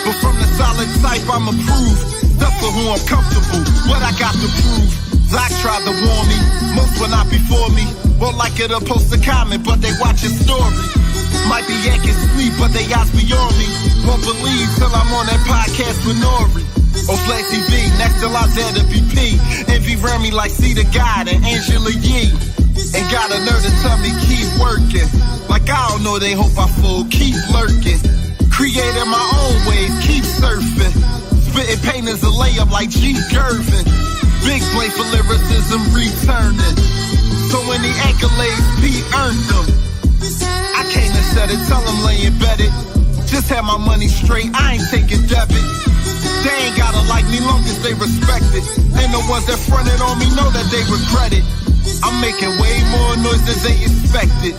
But from the solid type, I'm approved. That's for who I'm comfortable. What I got to prove. Zach tried to warn me. Most were not before me. Won't like it or post a comment, but they watch your story. Might be yanking sleep, but they eyes beyond me. Won't believe till I'm on that podcast with Nori. Or Flat TV, next to Lazada BP. Envy around me like See the God and Angela Yee. And got a nerve to tell me keep working. Like I don't know, they hope I fool, keep lurking. Creating my own ways, keep surfing. Spitting pain is a layup like G. Gervin. Big play for lyricism returning. So many accolades, P earned them. I came to set it, tell them lay embedded. Just have my money straight, I ain't taking debit. They ain't gotta like me long as they respect it. And the ones that fronted on me know that they regret it. I'm making way more noise than they expected.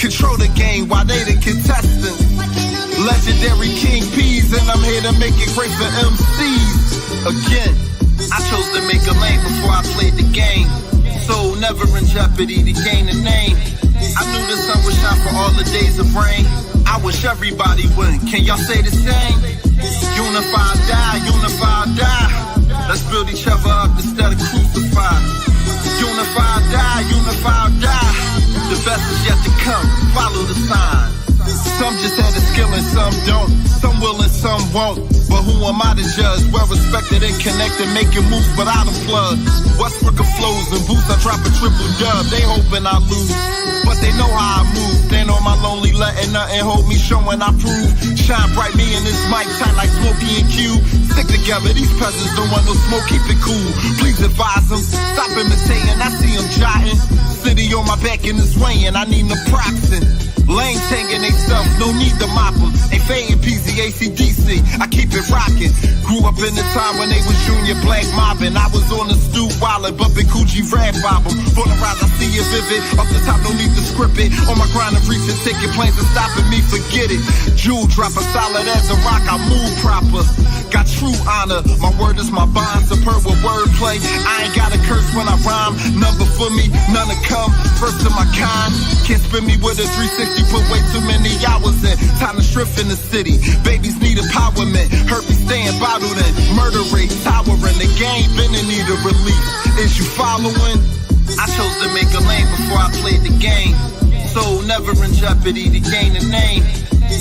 Control the game while they the contestants. Legendary King P's, and I'm here to make it great for MCs. Again, I chose to make a lane before I played the game. So never in jeopardy to gain a name. I knew the sun would shine for all the days of rain. I wish everybody would. Can y'all say the same? Unify, die, unify, die. Let's build each other up instead of crucify. Unify, die, unify, die. The best is yet to come. Follow the sign. Some just had the skill and some don't. Some will and some won't. But who am I to judge? Well respected and connected, making moves without a plug. Westbrook flows and boots, I drop a triple dub. They hoping I lose, but they know how I move. Stand on my lonely, letting nothing hold me, showing I prove. Shine bright, me and this mic tight like Smokey and Q. Stick together, these peasants don't want no smoke, keep it cool. Please advise them, stop imitating, I see them jotting. City on my back in this way and I need no proxing. Lane tanking they stuff, no need to mop them. Ain't fading PZ, AC/DC, I keep it rocking. Grew up in the time when they was junior black mobbing. I was on the stoop wildin', bumping Coochie rap bobble. For the rise, I see it vivid. Up the top, no need to script it. On my grind of reaching ticket planes and stopping me, forget it. Jewel dropper, solid as a rock, I move proper. Got true honor, my word is my bond. Superb with wordplay, I ain't got a curse when I rhyme. None before me, none to come. First of my kind, can't spin me with a 360. Put way too many hours in. Time to strip in the city. Babies need empowerment. Hurt me staying bottled in. Murder rate towering. The game been in need of relief. Is you following? I chose to make a lane before I played the game. So never in jeopardy to gain a name.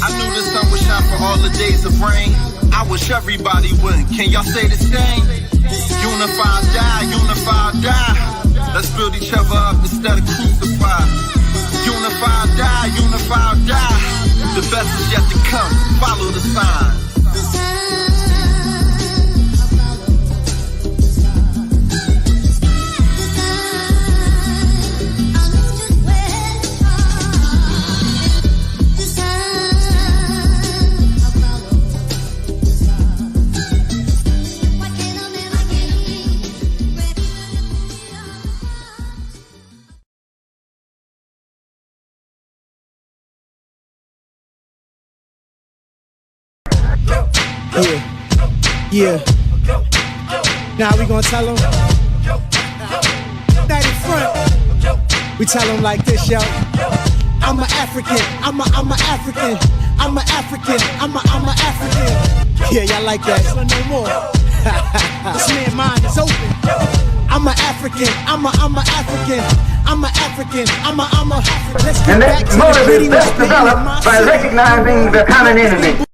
I knew the sun would shine for all the days of rain. I wish everybody would. Can y'all say the same? Unify, die, unify, die. Let's build each other up instead of crucify. Unify, die, unify, die. The best is yet to come. Follow the sign. Yeah. Now we gonna tell them. Night in front. We tell them like this, yo. I'm an African. I'm a African. I'm an African. I'm a African. Yeah, y'all like that? No more. This man's mind is open. I'm an African. I'm a African. I'm an African. I'm a. Let's get back to the motive is best developed by recognizing the common enemy.